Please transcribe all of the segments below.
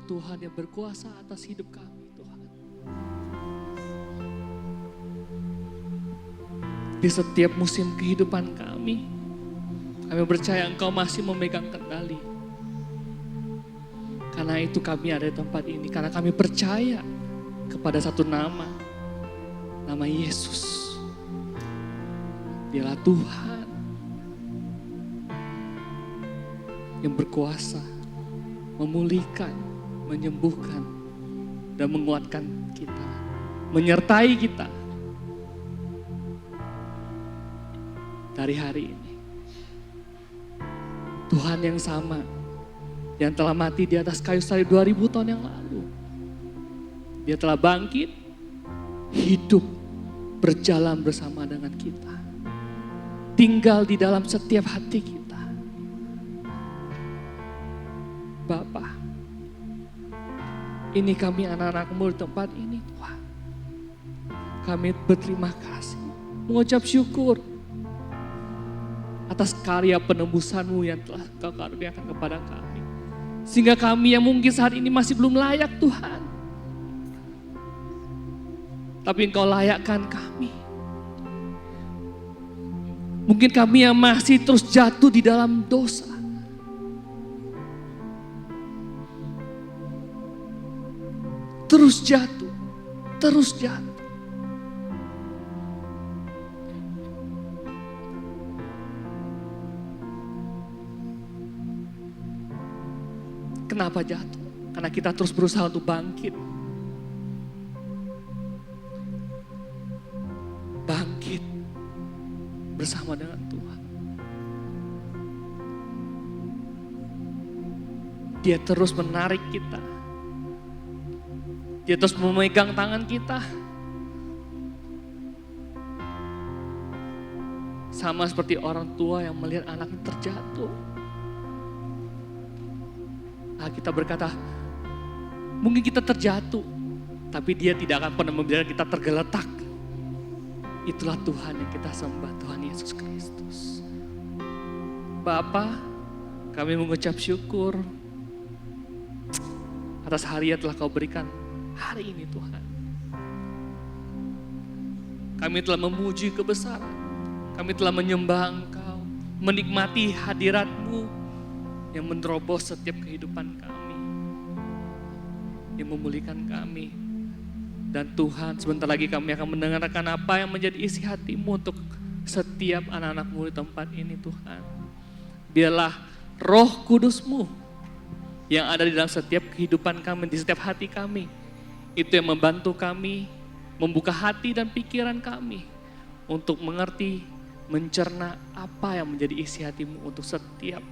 Tuhan yang berkuasa atas hidup kami Tuhan. Di setiap musim kehidupan kami percaya Engkau masih memegang kendali. Karena itu kami ada di tempat ini, karena kami percaya kepada satu nama Yesus. Dialah Tuhan yang berkuasa memulihkan, menyembuhkan, dan menguatkan kita, menyertai kita dari hari ini. Tuhan yang sama, yang telah mati di atas kayu salib 2000 tahun yang lalu. Dia telah bangkit, hidup, berjalan bersama dengan kita. Tinggal di dalam setiap hati kita. Bapa, ini kami anak-anak-Mu di tempat ini Tuhan. Kami berterima kasih, mengucap syukur atas karya penembusan-Mu yang telah Kau karuniakan kepada kami. Sehingga kami yang mungkin saat ini masih belum layak Tuhan. Tapi Engkau layakkan kami. Mungkin kami yang masih terus jatuh di dalam dosa. Terus jatuh, terus jatuh. Kenapa jatuh? Karena kita terus berusaha untuk bangkit. Bangkit bersama dengan Tuhan. Dia terus menarik kita. Dia terus memegang tangan kita. Sama seperti orang tua yang melihat anaknya terjatuh. Kita berkata, mungkin kita terjatuh, tapi Dia tidak akan pernah membiarkan kita tergeletak. Itulah Tuhan yang kita sembah, Tuhan Yesus Kristus. Bapa, kami mengucap syukur atas hari yang telah Kau berikan hari ini Tuhan. Kami telah memuji kebesaran, kami telah menyembah Engkau, menikmati hadirat-Mu yang menerobos setiap kehidupan kami, yang memulihkan kami. Dan Tuhan, sebentar lagi kami akan mendengarkan apa yang menjadi isi hati-Mu untuk setiap anak-anak-Mu di tempat ini Tuhan. Biarlah Roh Kudus-Mu yang ada di dalam setiap kehidupan kami, di setiap hati kami, itu yang membantu kami, membuka hati dan pikiran kami untuk mengerti, mencerna apa yang menjadi isi hati-Mu untuk setiap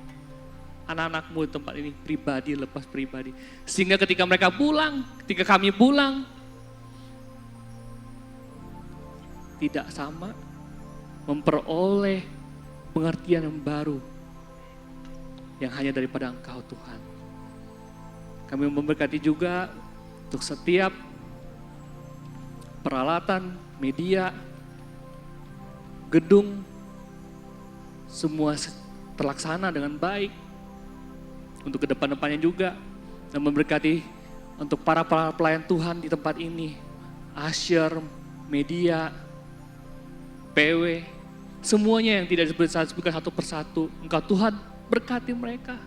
anak-anak-Mu di tempat ini, pribadi lepas pribadi. Sehingga ketika mereka pulang, ketika kami pulang, tidak sama, memperoleh pengertian yang baru yang hanya daripada Engkau Tuhan. Kami memberkati juga untuk setiap peralatan, media, gedung, semua terlaksana dengan baik. Untuk ke depan-depannya juga. Dan memberkati untuk para pelayan Tuhan di tempat ini. Usher, media, PW, semuanya yang tidak disebutkan satu persatu. Engkau Tuhan berkati mereka.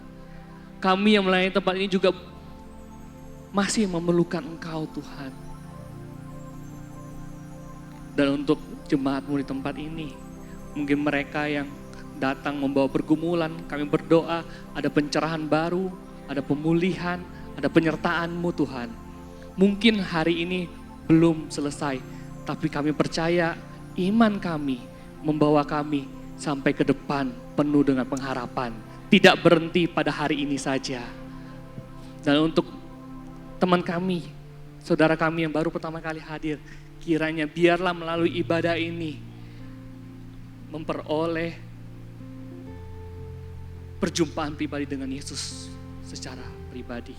Kami yang melayani tempat ini juga masih memerlukan Engkau Tuhan. Dan untuk jemaat-Mu di tempat ini, mungkin mereka yang datang membawa pergumulan, kami berdoa ada pencerahan baru, ada pemulihan, ada penyertaan-Mu Tuhan. Mungkin hari ini belum selesai, tapi kami percaya iman kami membawa kami sampai ke depan penuh dengan pengharapan. Tidak berhenti pada hari ini saja. Dan untuk teman kami, saudara kami yang baru pertama kali hadir, kiranya biarlah melalui ibadah ini memperoleh perjumpaan pribadi dengan Yesus secara pribadi.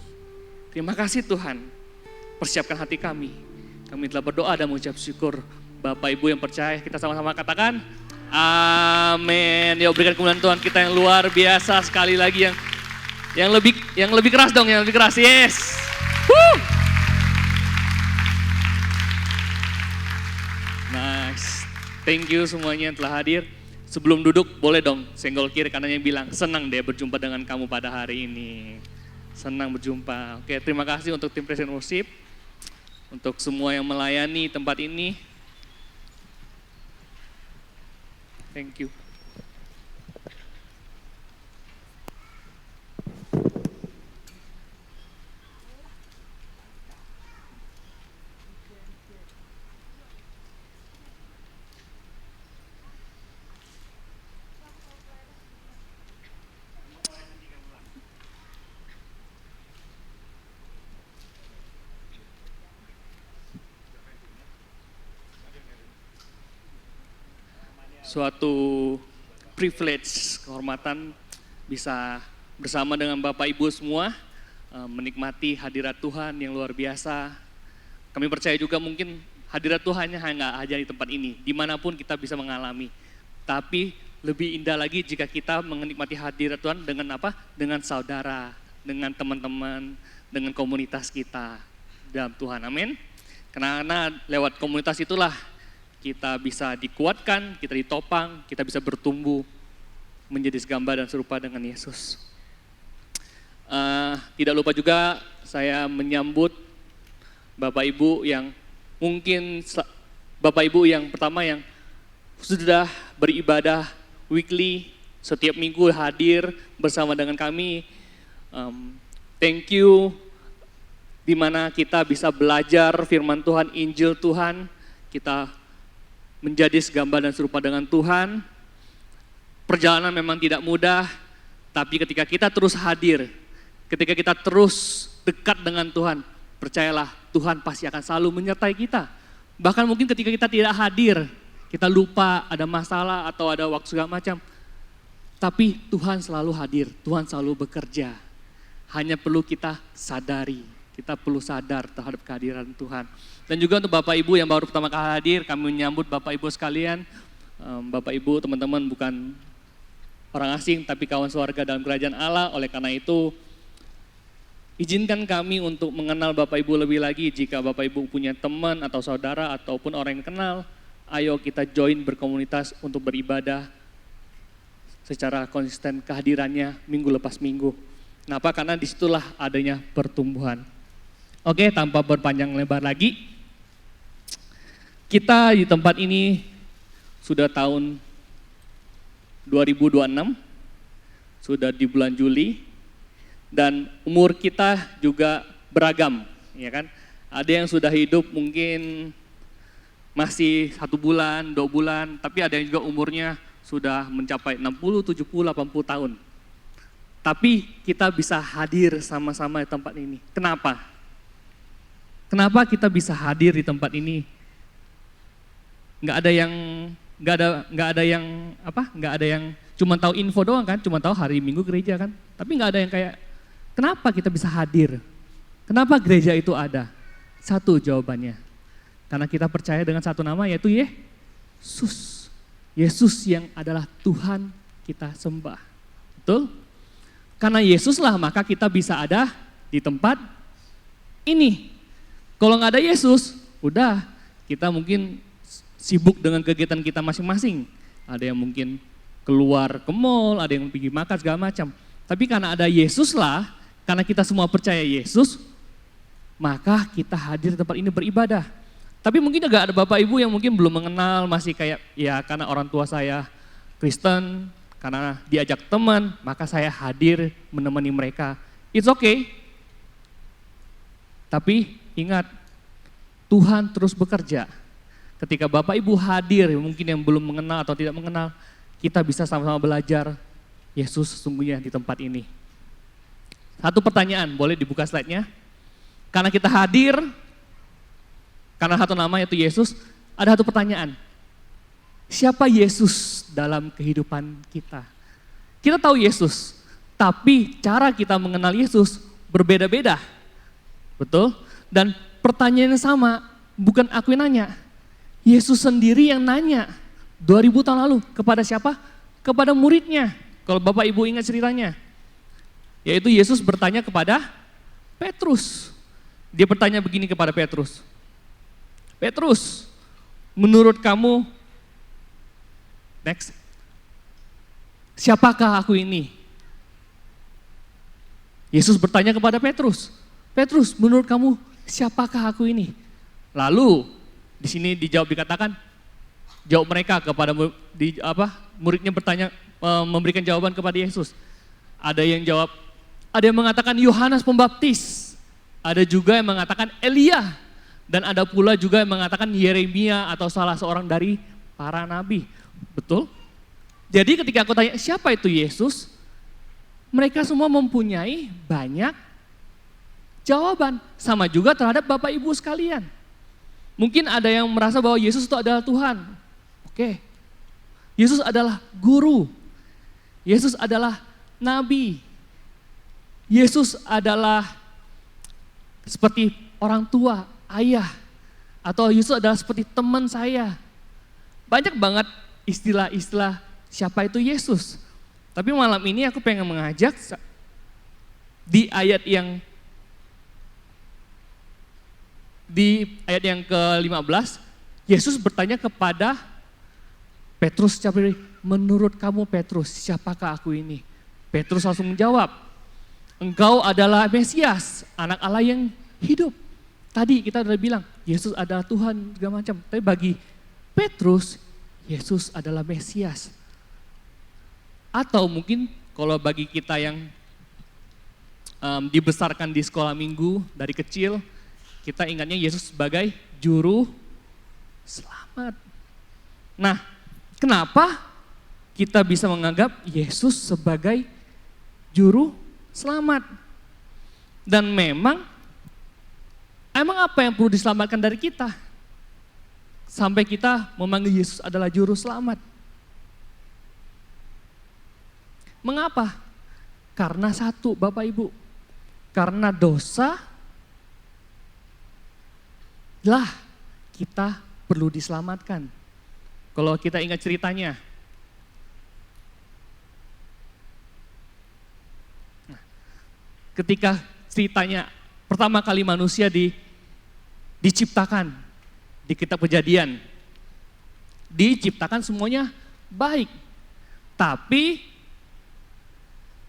Terima kasih Tuhan, persiapkan hati kami. Kami telah berdoa dan mengucap syukur. Bapak Ibu yang percaya, kita sama-sama katakan amin. Ya, berikan kemuliaan Tuhan kita yang luar biasa sekali lagi, yang lebih keras dong, yang lebih keras. Yes. Nice. Thank you semuanya yang telah hadir. Sebelum duduk boleh dong senggol kiri kanannya bilang senang deh berjumpa dengan kamu pada hari ini. Senang berjumpa. Oke, terima kasih untuk tim Present Worship. Untuk semua yang melayani tempat ini. Thank you. Suatu privilege, kehormatan bisa bersama dengan Bapak Ibu semua menikmati hadirat Tuhan yang luar biasa. Kami percaya juga mungkin hadirat Tuhannya hanya aja di tempat ini, dimanapun kita bisa mengalami. Tapi lebih indah lagi jika kita menikmati hadirat Tuhan dengan apa? Dengan saudara, dengan teman-teman, dengan komunitas kita dalam Tuhan. Amin. Karena lewat komunitas itulah kita bisa dikuatkan, kita ditopang, kita bisa bertumbuh menjadi segambar dan serupa dengan Yesus. Tidak lupa juga saya menyambut Bapak Ibu yang mungkin Bapak Ibu yang pertama yang sudah beribadah weekly, setiap minggu hadir bersama dengan kami. Thank you, di mana kita bisa belajar firman Tuhan, Injil Tuhan, kita menjadi segambar dan serupa dengan Tuhan. Perjalanan memang tidak mudah, tapi ketika kita terus hadir, ketika kita terus dekat dengan Tuhan, percayalah Tuhan pasti akan selalu menyertai kita. Bahkan mungkin ketika kita tidak hadir, kita lupa ada masalah atau ada waktu segala macam. Tapi Tuhan selalu hadir, Tuhan selalu bekerja. Hanya perlu kita sadari, kita perlu sadar terhadap kehadiran Tuhan. Dan juga untuk Bapak Ibu yang baru pertama kali hadir, kami menyambut Bapak Ibu sekalian. Bapak Ibu, teman-teman bukan orang asing, tapi kawan sewarga dalam kerajaan Allah. Oleh karena itu, izinkan kami untuk mengenal Bapak Ibu lebih lagi. Jika Bapak Ibu punya teman atau saudara ataupun orang yang kenal, ayo kita join berkomunitas untuk beribadah secara konsisten kehadirannya minggu lepas minggu. Kenapa? Karena disitulah adanya pertumbuhan. Oke, tanpa berpanjang lebar lagi, kita di tempat ini sudah tahun 2026, sudah di bulan Juli, dan umur kita juga beragam, ya kan? Ada yang sudah hidup mungkin masih 1 bulan, 2 bulan, tapi ada yang juga umurnya sudah mencapai 60, 70, 80 tahun. Tapi kita bisa hadir sama-sama di tempat ini. Kenapa? Kenapa kita bisa hadir di tempat ini? Nggak ada yang cuma tahu info doang kan, cuma tahu hari Minggu gereja kan. Tapi nggak ada yang kayak, kenapa kita bisa hadir? Kenapa gereja itu ada? Satu jawabannya, karena kita percaya dengan satu nama yaitu Yesus. Yesus yang adalah Tuhan kita sembah. Betul? Karena Yesuslah maka kita bisa ada di tempat ini. Kalau nggak ada Yesus, udah kita mungkin sibuk dengan kegiatan kita masing-masing. Ada yang mungkin keluar ke mall, ada yang pergi makan segala macam. Tapi karena ada Yesuslah, karena kita semua percaya Yesus, maka kita hadir di tempat ini beribadah. Tapi mungkin juga ada Bapak Ibu yang mungkin belum mengenal, masih kayak ya karena orang tua saya Kristen, karena diajak teman, maka saya hadir menemani mereka. It's okay. Tapi ingat, Tuhan terus bekerja. Ketika Bapak Ibu hadir, mungkin yang belum mengenal atau tidak mengenal, kita bisa sama-sama belajar Yesus sesungguhnya di tempat ini. Satu pertanyaan, boleh dibuka slide-nya? Karena kita hadir, karena satu nama yaitu Yesus, ada satu pertanyaan. Siapa Yesus dalam kehidupan kita? Kita tahu Yesus, tapi cara kita mengenal Yesus berbeda-beda. Betul? Dan pertanyaannya sama, bukan aku yang nanya. Yesus sendiri yang nanya 2000 tahun lalu kepada siapa? Kepada muridnya. Kalau Bapak Ibu ingat ceritanya. Yaitu Yesus bertanya kepada Petrus. Dia bertanya begini kepada Petrus. Petrus, menurut kamu, next, siapakah aku ini? Yesus bertanya kepada Petrus, Petrus, menurut kamu siapakah aku ini? Lalu di sini dijawab, dikatakan, jawab mereka kepada muridnya bertanya, memberikan jawaban kepada Yesus. Ada yang jawab, ada yang mengatakan Yohanes Pembaptis, ada juga yang mengatakan Elia, dan ada pula juga yang mengatakan Yeremia atau salah seorang dari para nabi. Betul? Jadi ketika aku tanya siapa itu Yesus, mereka semua mempunyai banyak jawaban. Sama juga terhadap Bapak Ibu sekalian. Mungkin ada yang merasa bahwa Yesus itu adalah Tuhan. Oke. Yesus adalah guru. Yesus adalah nabi. Yesus adalah seperti orang tua, ayah. Atau Yesus adalah seperti teman saya. Banyak banget istilah-istilah siapa itu Yesus. Tapi malam ini aku pengen mengajak di ayat yang ke-15, Yesus bertanya kepada Petrus, menurut kamu Petrus, siapakah aku ini? Petrus langsung menjawab, engkau adalah Mesias, anak Allah yang hidup. Tadi kita sudah bilang, Yesus adalah Tuhan, segala macam. Tapi bagi Petrus, Yesus adalah Mesias. Atau mungkin kalau bagi kita yang dibesarkan di sekolah minggu dari kecil, kita ingatnya Yesus sebagai juru selamat. Nah, kenapa kita bisa menganggap Yesus sebagai juru selamat? Dan emang apa yang perlu diselamatkan dari kita? Sampai kita memanggil Yesus adalah juru selamat. Mengapa? Karena satu, Bapak Ibu, karena dosa lah kita perlu diselamatkan. Kalau kita ingat ceritanya, ketika ceritanya pertama kali manusia diciptakan di kitab Kejadian, diciptakan semuanya baik, tapi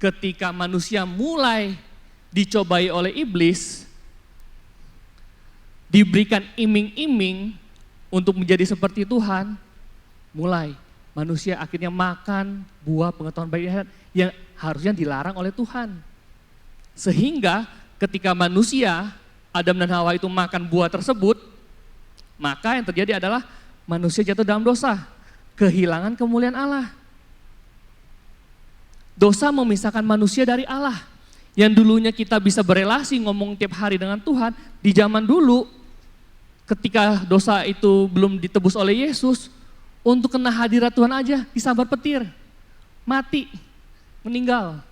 ketika manusia mulai dicobai oleh iblis, diberikan iming-iming untuk menjadi seperti Tuhan, mulai manusia akhirnya makan buah pengetahuan baik dan jahat yang harusnya dilarang oleh Tuhan. Sehingga ketika manusia, Adam dan Hawa itu makan buah tersebut, maka yang terjadi adalah manusia jatuh dalam dosa, kehilangan kemuliaan Allah. Dosa memisahkan manusia dari Allah. Yang dulunya kita bisa berelasi ngomong tiap hari dengan Tuhan, di zaman dulu ketika dosa itu belum ditebus oleh Yesus, untuk kena hadirat Tuhan aja disambar petir, mati, meninggal.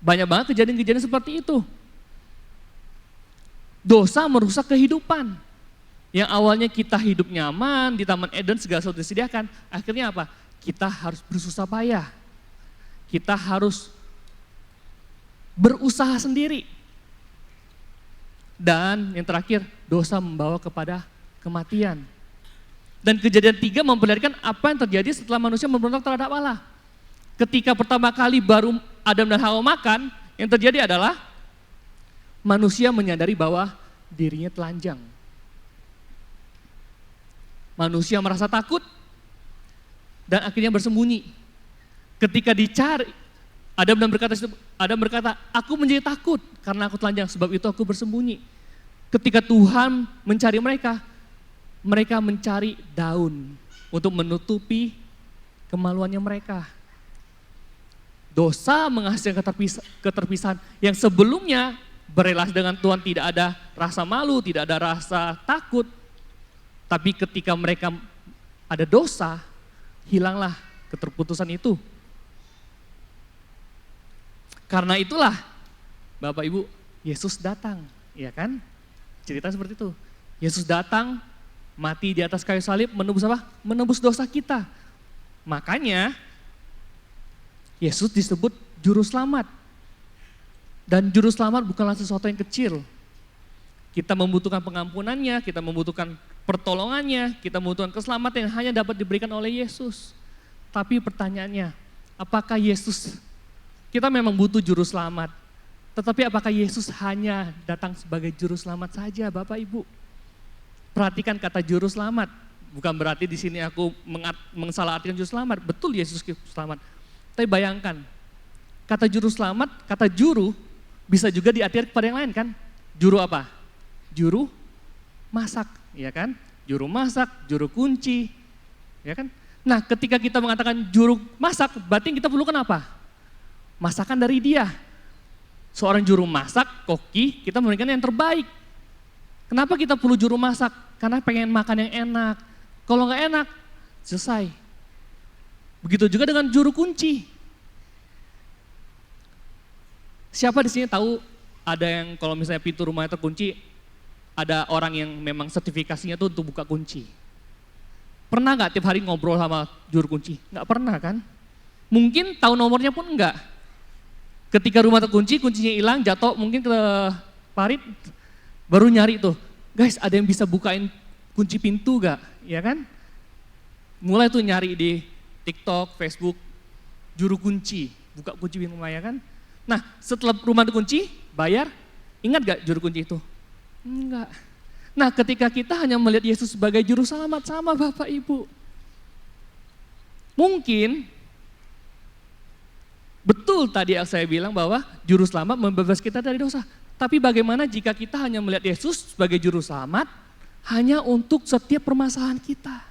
Banyak banget kejadian-kejadian seperti itu. Dosa merusak kehidupan. Yang awalnya kita hidup nyaman, di Taman Eden segala sesuatu disediakan, akhirnya apa? Kita harus bersusah payah. Kita harus berusaha sendiri. Dan yang terakhir, dosa membawa kepada kematian. Dan Kejadian 3 memperlihatkan apa yang terjadi setelah manusia memberontak terhadap Allah. Ketika pertama kali baru Adam dan Hawa makan, yang terjadi adalah manusia menyadari bahwa dirinya telanjang. Manusia merasa takut dan akhirnya bersembunyi. Ketika dicari, Adam berkata, aku menjadi takut karena aku telanjang, sebab itu aku bersembunyi. Ketika Tuhan mencari mereka, mereka mencari daun untuk menutupi kemaluannya mereka. Dosa menghasilkan keterpisahan yang sebelumnya berelasi dengan Tuhan tidak ada rasa malu, tidak ada rasa takut. Tapi ketika mereka ada dosa, hilanglah keterputusan itu. Karena itulah Bapak Ibu, Yesus datang, ya kan? Cerita seperti itu. Yesus datang, mati di atas kayu salib, menebus apa? Menebus dosa kita. Makanya Yesus disebut juru selamat. Dan juru selamat bukanlah sesuatu yang kecil. Kita membutuhkan pengampunannya, kita membutuhkan pertolongannya, kita membutuhkan keselamatan yang hanya dapat diberikan oleh Yesus. Tapi pertanyaannya, apakah Yesus, kita memang butuh juru selamat, tetapi apakah Yesus hanya datang sebagai juru selamat saja, Bapak Ibu? Perhatikan kata juru selamat, bukan berarti di sini aku mensalahartikan juru selamat, betul Yesus selamat. Tapi bayangkan, kata juru selamat, kata juru bisa juga diartikan kepada yang lain kan? Juru apa? Juru masak, ya kan? Juru masak, juru kunci, ya kan? Nah, ketika kita mengatakan juru masak, berarti kita perlukan apa? Masakan dari dia. Seorang juru masak, koki, kita memberikan yang terbaik. Kenapa kita perlu juru masak? Karena pengen makan yang enak. Kalau nggak enak, selesai. Begitu juga dengan juru kunci. Siapa di sini tahu ada yang kalau misalnya pintu rumahnya terkunci, ada orang yang memang sertifikasinya tuh untuk buka kunci. Pernah nggak tiap hari ngobrol sama juru kunci? Nggak pernah kan? Mungkin tahu nomornya pun enggak. Ketika rumah terkunci, kuncinya hilang, jatuh mungkin ke parit, baru nyari tuh. Guys, ada yang bisa bukain kunci pintu gak? Ya kan? Mulai tuh nyari di TikTok, Facebook, juru kunci, buka kunci pintu rumah ya kan? Nah, setelah rumah terkunci, bayar, ingat gak juru kunci itu? Enggak. Nah, ketika kita hanya melihat Yesus sebagai juru selamat sama Bapak Ibu. Mungkin betul tadi yang saya bilang bahwa juru selamat membebas kita dari dosa. Tapi bagaimana jika kita hanya melihat Yesus sebagai juru selamat hanya untuk setiap permasalahan kita?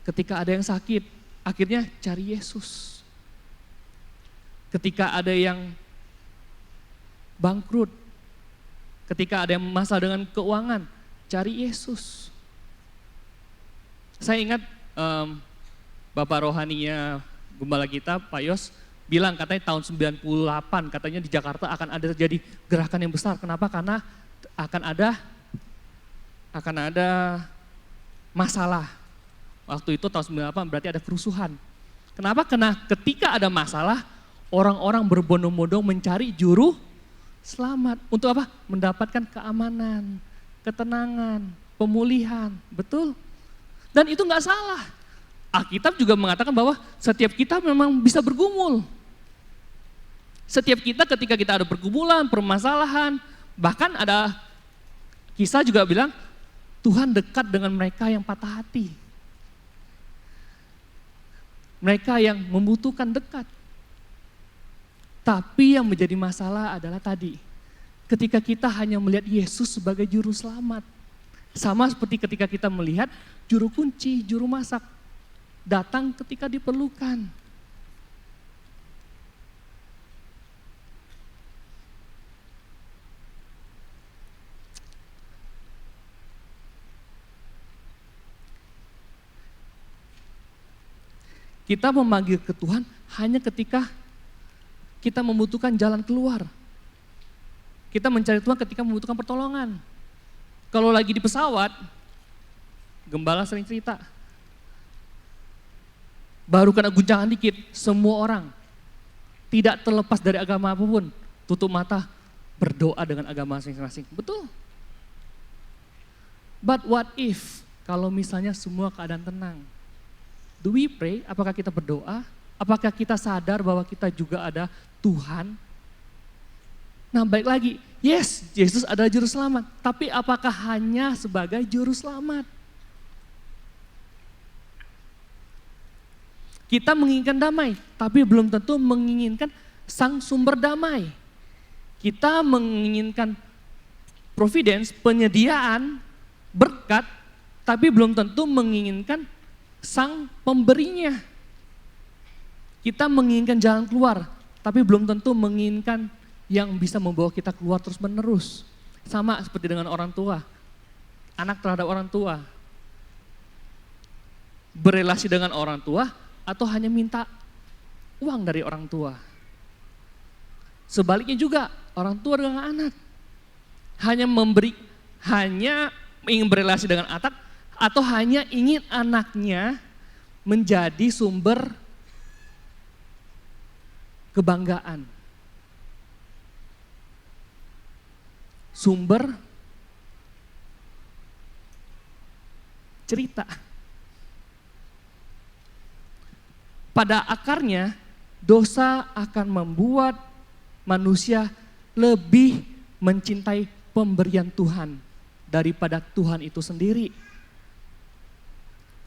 Ketika ada yang sakit, akhirnya cari Yesus. Ketika ada yang bangkrut, ketika ada yang masalah dengan keuangan, cari Yesus. Saya ingat Bapak rohaninya gembala kita, Pak Yos, bilang katanya tahun 98 katanya di Jakarta akan ada terjadi gerakan yang besar. Kenapa? Karena akan ada masalah. Waktu itu tahun 98 berarti ada kerusuhan. Kenapa? Karena ketika ada masalah, orang-orang berbondong-bondong mencari juru selamat. Untuk apa? Mendapatkan keamanan, ketenangan, pemulihan. Betul? Dan itu nggak salah. Alkitab juga mengatakan bahwa setiap kita memang bisa bergumul. Setiap kita ketika kita ada pergumulan, permasalahan, bahkan ada kisah juga bilang, Tuhan dekat dengan mereka yang patah hati. Mereka yang membutuhkan dekat. Tapi yang menjadi masalah adalah tadi, ketika kita hanya melihat Yesus sebagai juru selamat. Sama seperti ketika kita melihat juru kunci, juru masak, datang ketika diperlukan. Kita memanggil ke Tuhan hanya ketika kita membutuhkan jalan keluar. Kita mencari Tuhan ketika membutuhkan pertolongan. Kalau lagi di pesawat, gembala sering cerita, baru kena guncangan dikit, semua orang tidak terlepas dari agama apapun, tutup mata, berdoa dengan agama masing-masing. Betul? But what if kalau misalnya semua keadaan tenang? Do we pray? Apakah kita berdoa? Apakah kita sadar bahwa kita juga ada Tuhan? Nah, balik lagi, yes, Yesus adalah juru selamat. Tapi apakah hanya sebagai juru selamat? Kita menginginkan damai, tapi belum tentu menginginkan sang sumber damai. Kita menginginkan providence, penyediaan, berkat, tapi belum tentu menginginkan sang pemberinya. Kita menginginkan jalan keluar, tapi belum tentu menginginkan yang bisa membawa kita keluar terus menerus. Sama seperti dengan orang tua, anak terhadap orang tua. Berelasi dengan orang tua atau hanya minta uang dari orang tua. Sebaliknya juga orang tua dengan anak. Hanya ingin berelasi dengan anak atau hanya ingin anaknya menjadi sumber kebanggaan. sumber cerita. Pada akarnya, dosa akan membuat manusia lebih mencintai pemberian Tuhan daripada Tuhan itu sendiri.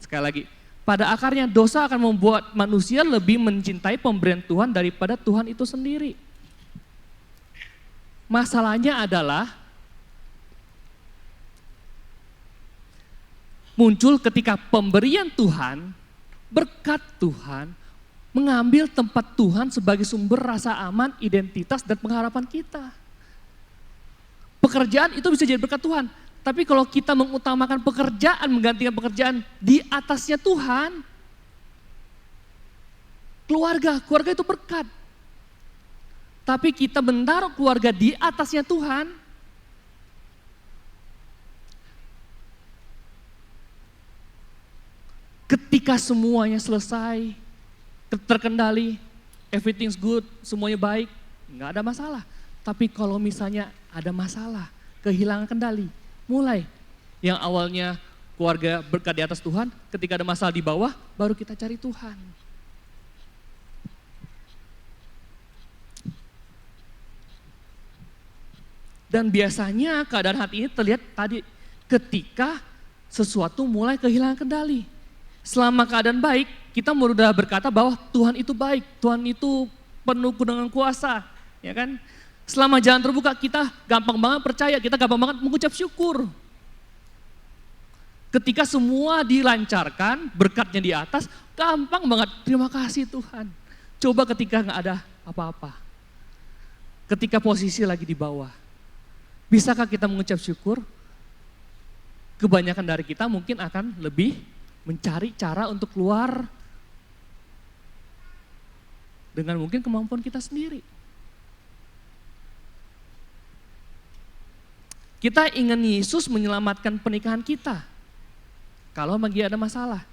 Sekali lagi, pada akarnya dosa akan membuat manusia lebih mencintai pemberian Tuhan daripada Tuhan itu sendiri. Masalahnya adalah muncul ketika pemberian Tuhan, berkat Tuhan, mengambil tempat Tuhan sebagai sumber rasa aman, identitas, dan pengharapan kita. Pekerjaan itu bisa jadi berkat Tuhan. Tapi kalau kita mengutamakan pekerjaan, menggantikan pekerjaan di atasnya Tuhan, keluarga itu berkat. Tapi kita menaruh keluarga di atasnya Tuhan, ketika semuanya selesai, terkendali, everything's good, semuanya baik, nggak ada masalah. Tapi kalau misalnya ada masalah, kehilangan kendali, mulai yang awalnya keluarga berkat di atas Tuhan, ketika ada masalah di bawah, baru kita cari Tuhan. Dan biasanya keadaan hati ini terlihat tadi ketika sesuatu mulai kehilangan kendali. Selama keadaan baik, kita mudah berkata bahwa Tuhan itu baik, Tuhan itu penuh dengan kuasa, ya kan? Selama jalan terbuka, kita gampang banget percaya, kita gampang banget mengucap syukur. Ketika semua dilancarkan, berkatnya di atas, gampang banget, terima kasih Tuhan. Coba ketika nggak ada apa-apa, ketika posisi lagi di bawah, bisakah kita mengucap syukur? Kebanyakan dari kita mungkin akan lebih mencari cara untuk keluar dengan mungkin kemampuan kita sendiri. Kita ingin Yesus menyelamatkan pernikahan kita kalau lagi ada masalah.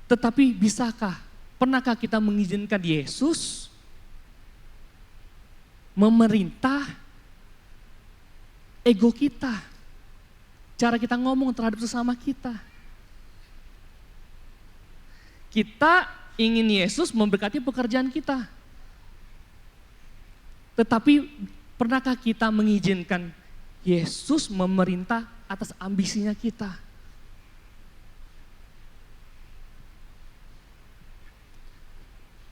Tetapi bisakah, pernahkah kita mengizinkan Yesus memerintah ego kita, cara kita ngomong terhadap sesama kita? Kita ingin Yesus memberkati pekerjaan kita. Tetapi pernahkah kita mengizinkan Yesus memerintah atas ambisinya kita?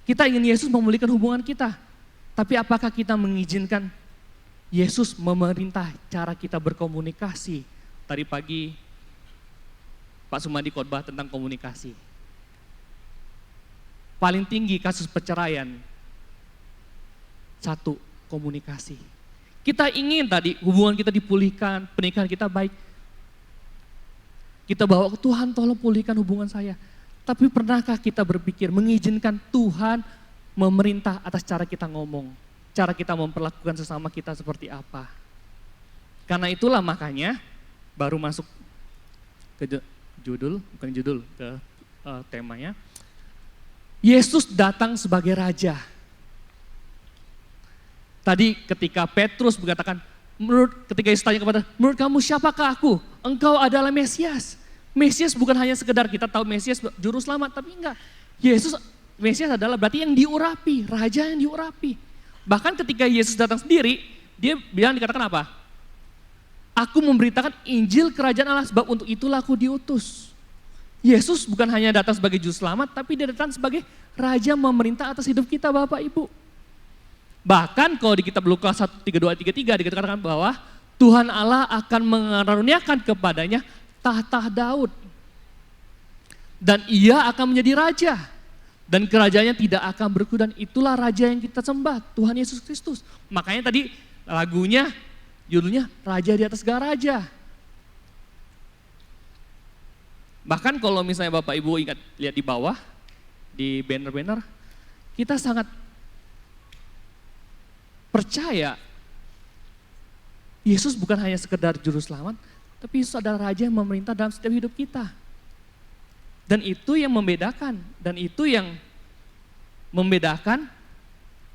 Kita ingin Yesus memulihkan hubungan kita. Tapi apakah kita mengizinkan Yesus memerintah cara kita berkomunikasi? Tadi pagi Pak Sumadi khotbah tentang komunikasi. Paling tinggi kasus perceraian, satu, komunikasi. Kita ingin tadi hubungan kita dipulihkan, pernikahan kita baik. Kita bawa ke Tuhan, tolong pulihkan hubungan saya. Tapi pernahkah kita berpikir mengizinkan Tuhan memerintah atas cara kita ngomong, cara kita memperlakukan sesama kita seperti apa? Karena itulah makanya baru masuk ke judul, bukan judul, ke temanya. Yesus datang sebagai raja. Tadi ketika Petrus berkatakan, ketika Yesus tanya kepada, menurut kamu siapakah aku? Engkau adalah Mesias. Mesias bukan hanya sekedar kita tahu Mesias juru selamat, tapi enggak. Yesus, Mesias adalah berarti yang diurapi, raja yang diurapi. Bahkan ketika Yesus datang sendiri, dia bilang dikatakan apa? Aku memberitakan Injil Kerajaan Allah sebab untuk itulah aku diutus. Yesus bukan hanya datang sebagai juru selamat, tapi dia datang sebagai raja memerintah atas hidup kita Bapak Ibu. Bahkan kalau di kitab Lukas 1:32-33 dikatakan bahwa Tuhan Allah akan mengaruniakan kepadanya tahta Daud. Dan ia akan menjadi raja. Dan kerajaannya tidak akan berhenti, dan itulah raja yang kita sembah, Tuhan Yesus Kristus. Makanya tadi lagunya, judulnya Raja di atas segala raja. Bahkan kalau misalnya Bapak Ibu ingat lihat di bawah, di banner-banner, kita sangat percaya Yesus bukan hanya sekedar juru selamat, tapi Yesus adalah raja yang memerintah dalam setiap hidup kita. Dan itu yang membedakan,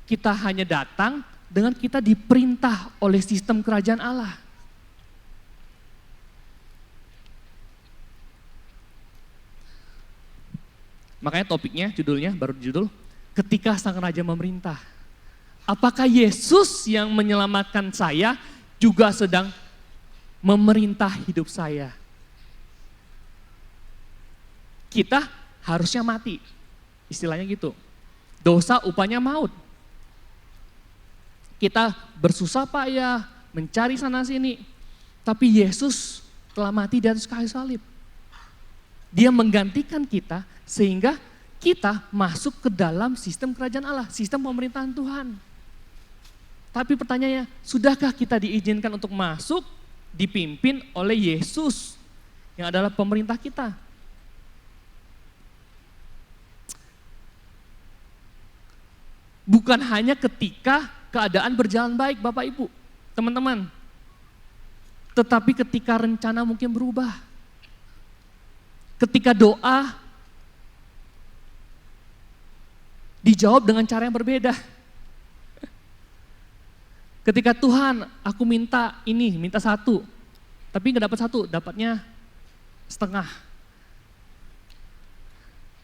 kita hanya datang dengan kita diperintah oleh sistem kerajaan Allah. Makanya topiknya, judulnya, baru judul, ketika sang raja memerintah. Apakah Yesus yang menyelamatkan saya juga sedang memerintah hidup saya? Kita harusnya mati, istilahnya gitu. Dosa upahnya maut. Kita bersusah payah, mencari sana sini. Tapi Yesus telah mati di atas kayu salib. Dia menggantikan kita sehingga kita masuk ke dalam sistem kerajaan Allah, sistem pemerintahan Tuhan. Tapi pertanyaannya, sudahkah kita diizinkan untuk masuk, dipimpin oleh Yesus yang adalah pemerintah kita? Bukan hanya ketika keadaan berjalan baik Bapak Ibu, teman-teman. Tetapi ketika rencana mungkin berubah. Ketika doa dijawab dengan cara yang berbeda. Ketika Tuhan, aku minta ini, minta 1, tapi nggak dapat 1, dapatnya setengah.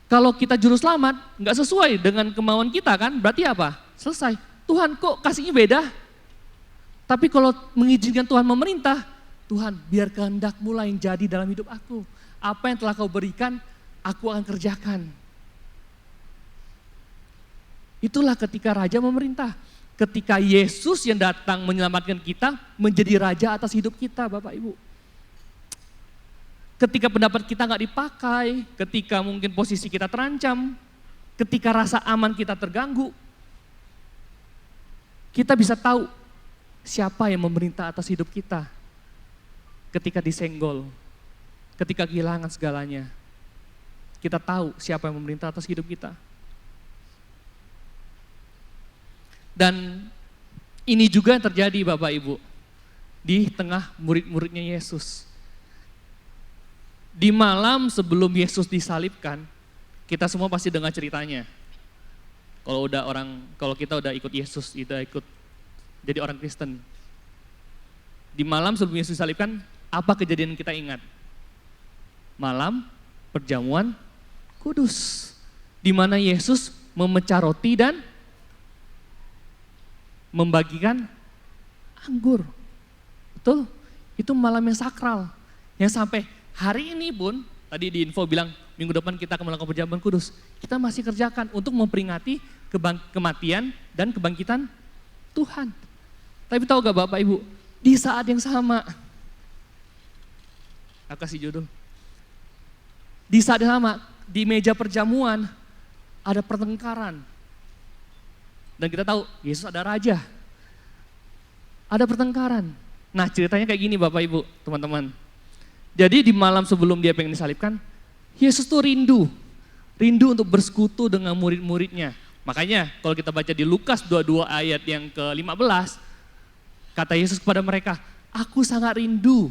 Kalau kita juru selamat, nggak sesuai dengan kemauan kita kan, berarti apa? Selesai. Tuhan kok kasihnya beda? Tapi kalau mengizinkan Tuhan memerintah, Tuhan biar kehendak-Mu lah yang jadi dalam hidup aku. Apa yang telah Kau berikan, aku akan kerjakan. Itulah ketika Raja memerintah. Ketika Yesus yang datang menyelamatkan kita, menjadi Raja atas hidup kita Bapak Ibu. Ketika pendapat kita nggak dipakai, ketika mungkin posisi kita terancam, ketika rasa aman kita terganggu, kita bisa tahu siapa yang memerintah atas hidup kita. Ketika disenggol, ketika kehilangan segalanya, kita tahu siapa yang memerintah atas hidup kita. Dan ini juga yang terjadi Bapak Ibu, di tengah murid-muridnya Yesus. Di malam sebelum Yesus disalibkan, kita semua pasti dengar ceritanya. Kalau kita udah ikut Yesus, udah ikut jadi orang Kristen. Di malam sebelum Yesus disalibkan, apa kejadian kita ingat? Malam perjamuan kudus, di mana Yesus memecah roti dan membagikan anggur. Betul? Itu malam yang sakral, yang sampai hari ini pun, tadi di info bilang minggu depan kita akan melakukan perjamuan kudus. Kita masih kerjakan untuk memperingati kematian dan kebangkitan Tuhan. Tapi tahu gak Bapak Ibu, di saat yang sama, aku kasih judul. Di saat yang sama, di meja perjamuan ada pertengkaran. Dan kita tahu Yesus ada raja. Ada pertengkaran. Nah ceritanya kayak gini Bapak Ibu, teman-teman. Jadi di malam sebelum dia pengen disalibkan, Yesus tuh rindu untuk bersekutu dengan murid-muridnya. Makanya kalau kita baca di Lukas 22 ayat yang ke-15, kata Yesus kepada mereka, aku sangat rindu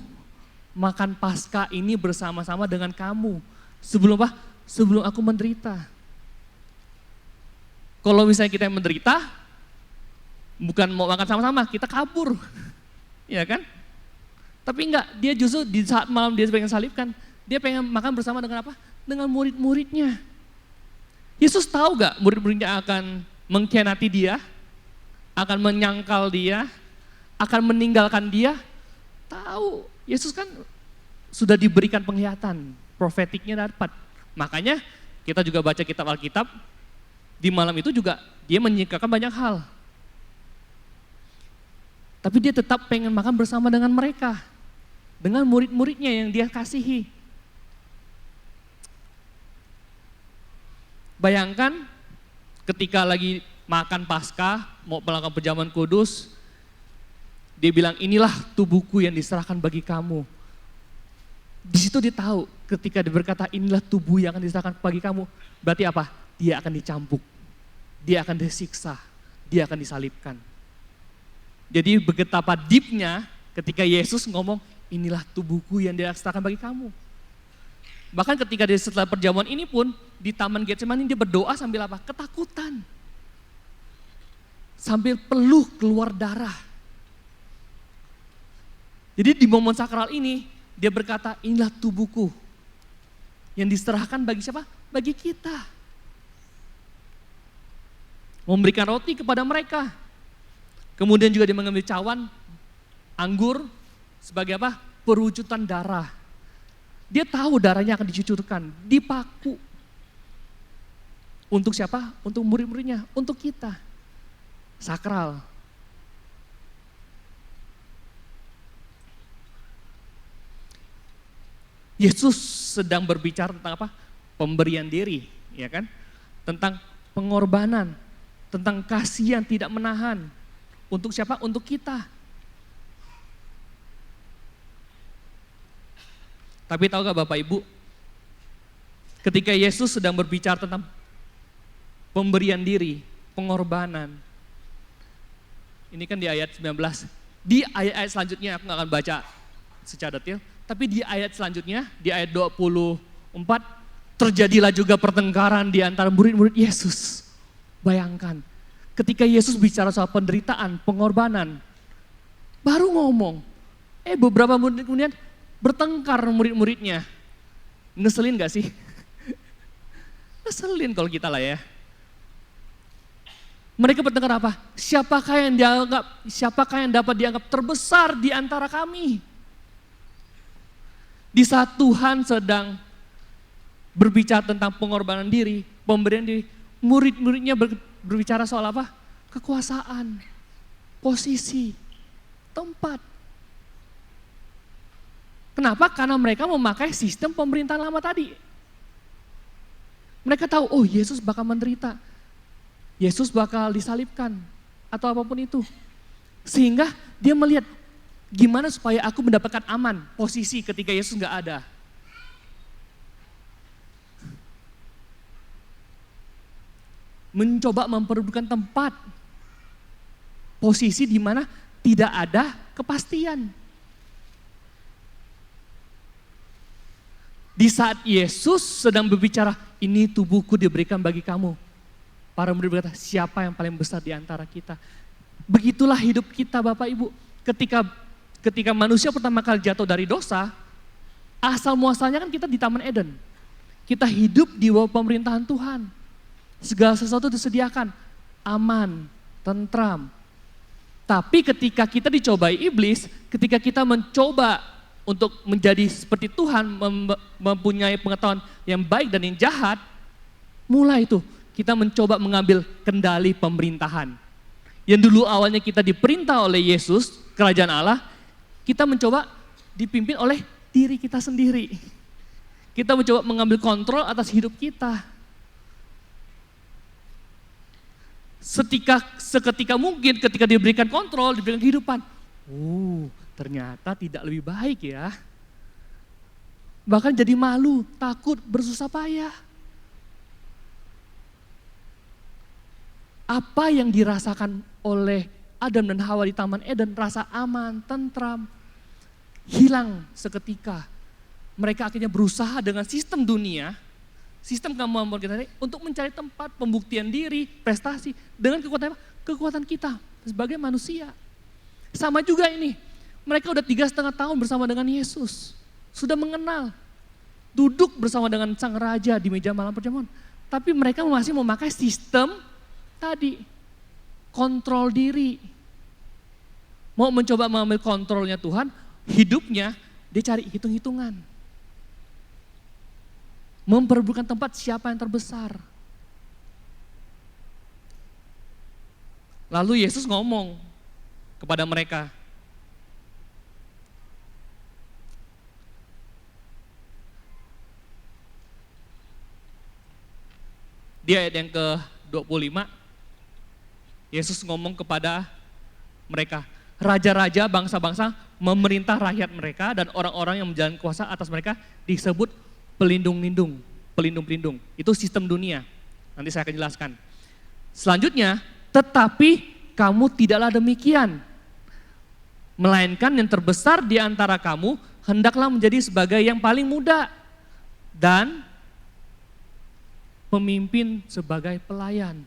makan Paskah ini bersama-sama dengan kamu. Sebelum apa? Sebelum aku menderita. Kalau misalnya kita yang menderita, bukan mau makan sama-sama, kita kabur. Ya kan? Tapi enggak, dia justru di saat malam dia pengen salibkan, dia pengen makan bersama dengan apa? Dengan murid-muridnya. Yesus tahu gak murid-muridnya akan mengkhianati dia, akan menyangkal dia, akan meninggalkan dia? Tahu, Yesus kan sudah diberikan penglihatan, profetiknya dapat. Makanya kita juga baca kitab Alkitab, di malam itu juga dia menyingkapkan banyak hal. Tapi dia tetap pengen makan bersama dengan mereka. Dengan murid-muridnya yang dia kasihi. Bayangkan ketika lagi makan Paskah, mau melakukan perjamuan kudus, dia bilang inilah tubuhku yang diserahkan bagi kamu. Di situ dia tahu ketika dia berkata inilah tubuh yang akan diserahkan bagi kamu. Berarti apa? Dia akan dicambuk, dia akan disiksa, dia akan disalibkan. Jadi betapa deepnya ketika Yesus ngomong, inilah tubuhku yang diserahkan bagi kamu. Bahkan ketika dia setelah perjamuan ini pun, di Taman Getsemani dia berdoa sambil apa? Ketakutan. sambil peluh keluar darah. Jadi di momen sakral ini dia berkata, inilah tubuhku yang diserahkan bagi siapa? Bagi kita. Memberikan roti kepada mereka. Kemudian juga dia mengambil cawan anggur sebagai apa? Perwujudan darah. Dia tahu darahnya akan dicucurkan, dipaku. Untuk siapa? Untuk murid-muridnya, untuk kita. Sakral. Yesus sedang berbicara tentang apa? Pemberian diri, ya kan? Tentang pengorbanan, tentang kasih yang tidak menahan. Untuk siapa? Untuk kita. Tapi tahu gak Bapak Ibu, ketika Yesus sedang berbicara tentang pemberian diri, pengorbanan. Ini kan di ayat 19. Di ayat-ayat selanjutnya aku gak akan baca secara detail. Tapi di ayat selanjutnya, di ayat 24, terjadilah juga pertengkaran di antara murid-murid Yesus. Bayangkan, ketika Yesus bicara soal penderitaan, pengorbanan, baru ngomong. Beberapa menit kemudian bertengkar murid-muridnya. Ngeselin gak sih? Ngeselin kalau kita lah ya. Mereka bertengkar apa? Siapakah yang dapat dianggap terbesar di antara kami? Di saat Tuhan sedang berbicara tentang pengorbanan diri, pemberian diri, murid-muridnya berbicara soal apa? Kekuasaan, posisi, tempat. Kenapa? Karena mereka memakai sistem pemerintahan lama tadi. Mereka tahu, oh Yesus bakal menderita, Yesus bakal disalibkan, atau apapun itu. Sehingga dia melihat, gimana supaya aku mendapatkan aman, posisi ketika Yesus gak ada. Mencoba memperebutkan tempat, posisi di mana tidak ada kepastian. Di saat Yesus sedang berbicara, ini tubuhku diberikan bagi kamu. Para murid berkata, siapa yang paling besar di antara kita? Begitulah hidup kita Bapak Ibu. Ketika manusia pertama kali jatuh dari dosa, asal muasalnya kan kita di Taman Eden. Kita hidup di bawah pemerintahan Tuhan. Segala sesuatu disediakan, aman, tentram. Tapi ketika kita dicobai iblis, ketika kita mencoba untuk menjadi seperti Tuhan, mempunyai pengetahuan yang baik dan yang jahat, mulai itu kita mencoba mengambil kendali pemerintahan. Yang dulu awalnya kita diperintah oleh Yesus, kerajaan Allah, kita mencoba dipimpin oleh diri kita sendiri. Kita mencoba mengambil kontrol atas hidup kita. Seketika mungkin ketika diberikan kontrol, diberikan kehidupan, ternyata tidak lebih baik ya. Bahkan jadi malu, takut, bersusah payah. Apa yang dirasakan oleh Adam dan Hawa di Taman Eden, rasa aman, tentram, hilang seketika. Mereka akhirnya berusaha dengan sistem dunia, sistem kemampuan kita untuk mencari tempat pembuktian diri, prestasi, dengan kekuatan apa? Kekuatan kita sebagai manusia. Sama juga ini, mereka udah 3,5 tahun bersama dengan Yesus, sudah mengenal, duduk bersama dengan sang raja di meja malam perjamuan. Tapi mereka masih memakai sistem tadi, kontrol diri. Mau mencoba mengambil kontrolnya Tuhan, hidupnya dia cari hitung-hitungan. Memperebutkan tempat siapa yang terbesar. Lalu Yesus ngomong kepada mereka, di ayat yang ke-25, Yesus ngomong kepada mereka, raja-raja, bangsa-bangsa memerintah rakyat mereka dan orang-orang yang menjalankan kuasa atas mereka disebut pelindung-pelindung. Itu sistem dunia. Nanti saya akan jelaskan. Selanjutnya, tetapi kamu tidaklah demikian. Melainkan yang terbesar di antara kamu hendaklah menjadi sebagai yang paling muda dan pemimpin sebagai pelayan.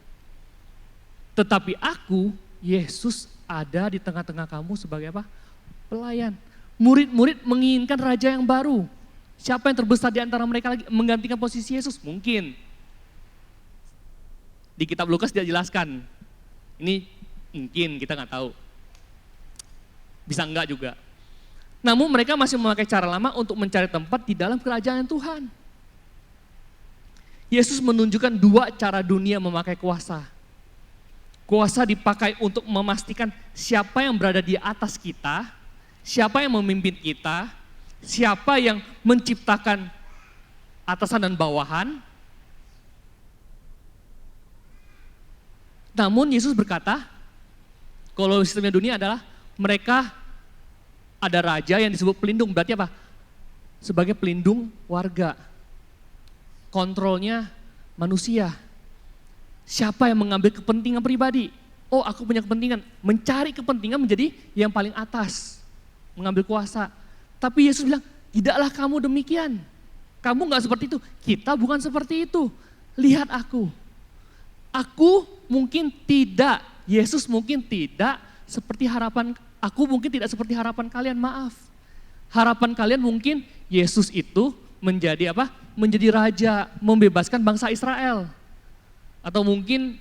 Tetapi aku, Yesus, ada di tengah-tengah kamu sebagai apa? Pelayan. Murid-murid menginginkan raja yang baru. Siapa yang terbesar di antara mereka lagi menggantikan posisi Yesus? Mungkin. Di kitab Lukas tidak jelaskan. Ini mungkin, kita nggak tahu. Bisa enggak juga. Namun mereka masih memakai cara lama untuk mencari tempat di dalam kerajaan Tuhan. Yesus menunjukkan dua cara dunia memakai kuasa. Kuasa dipakai untuk memastikan siapa yang berada di atas kita, siapa yang memimpin kita, siapa yang menciptakan atasan dan bawahan. Namun Yesus berkata, kalau sistemnya dunia adalah mereka ada raja yang disebut pelindung, berarti apa? Sebagai pelindung warga. Kontrolnya manusia. Siapa yang mengambil kepentingan pribadi? Oh, aku punya kepentingan. Mencari kepentingan menjadi yang paling atas. Mengambil kuasa. Tapi Yesus bilang, tidaklah kamu demikian. Kamu gak seperti itu. Kita bukan seperti itu. Lihat aku. Aku mungkin tidak. Yesus mungkin tidak seperti harapan. Aku mungkin tidak seperti harapan kalian, maaf. Harapan kalian mungkin Yesus itu menjadi apa? Menjadi raja, membebaskan bangsa Israel. Atau mungkin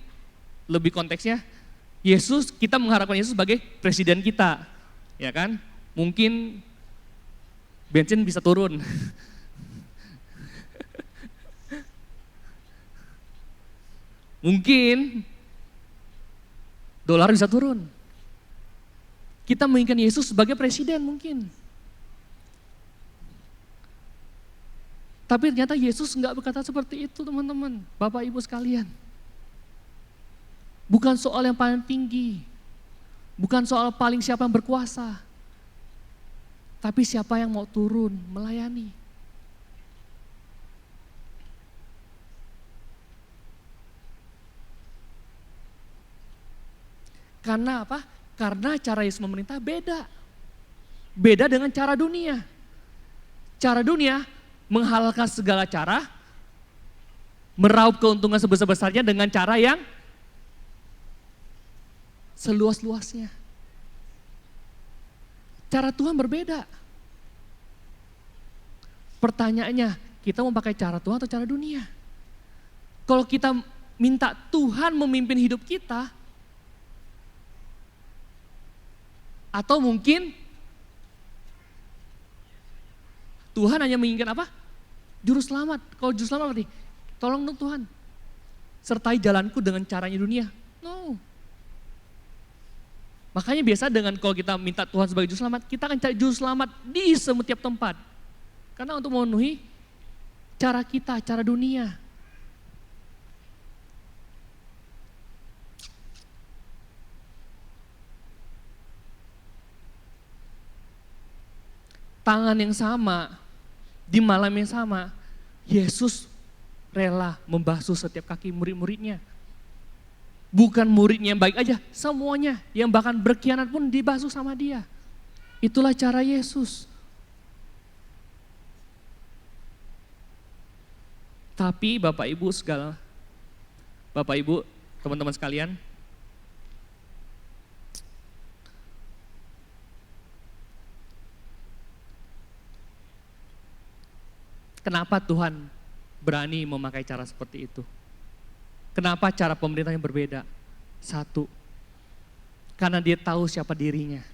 lebih konteksnya, Yesus, kita mengharapkan Yesus sebagai presiden kita. Ya kan? Mungkin bensin bisa turun. Mungkin dolar bisa turun. Kita menginginkan Yesus sebagai presiden mungkin. Tapi ternyata Yesus enggak berkata seperti itu, teman-teman, Bapak Ibu sekalian. Bukan soal yang paling tinggi. Bukan soal paling siapa yang berkuasa. Tapi siapa yang mau turun melayani. Karena apa? Karena cara Yesus memerintah beda. Beda dengan cara dunia. Cara dunia menghalalkan segala cara, meraup keuntungan sebesar-besarnya dengan cara yang seluas-luasnya. Cara Tuhan berbeda. Pertanyaannya, kita mau pakai cara Tuhan atau cara dunia? Kalau kita minta Tuhan memimpin hidup kita, atau mungkin Tuhan hanya menginginkan apa? Juru selamat. Kalau juru selamat berarti, tolong dong Tuhan, sertai jalanku dengan caranya dunia. No. Makanya biasa dengan kalau kita minta Tuhan sebagai juru selamat, kita akan cari juru selamat di setiap tempat. Karena untuk memenuhi cara kita, cara dunia. Tangan yang sama, di malam yang sama, Yesus rela membasuh setiap kaki murid-muridnya. Bukan muridnya yang baik aja, semuanya yang bahkan berkhianat pun dibasuh sama dia. Itulah cara Yesus. Tapi Bapak Ibu teman-teman sekalian, kenapa Tuhan berani memakai cara seperti itu? Kenapa cara pemerintahnya berbeda? Satu, karena dia tahu siapa dirinya.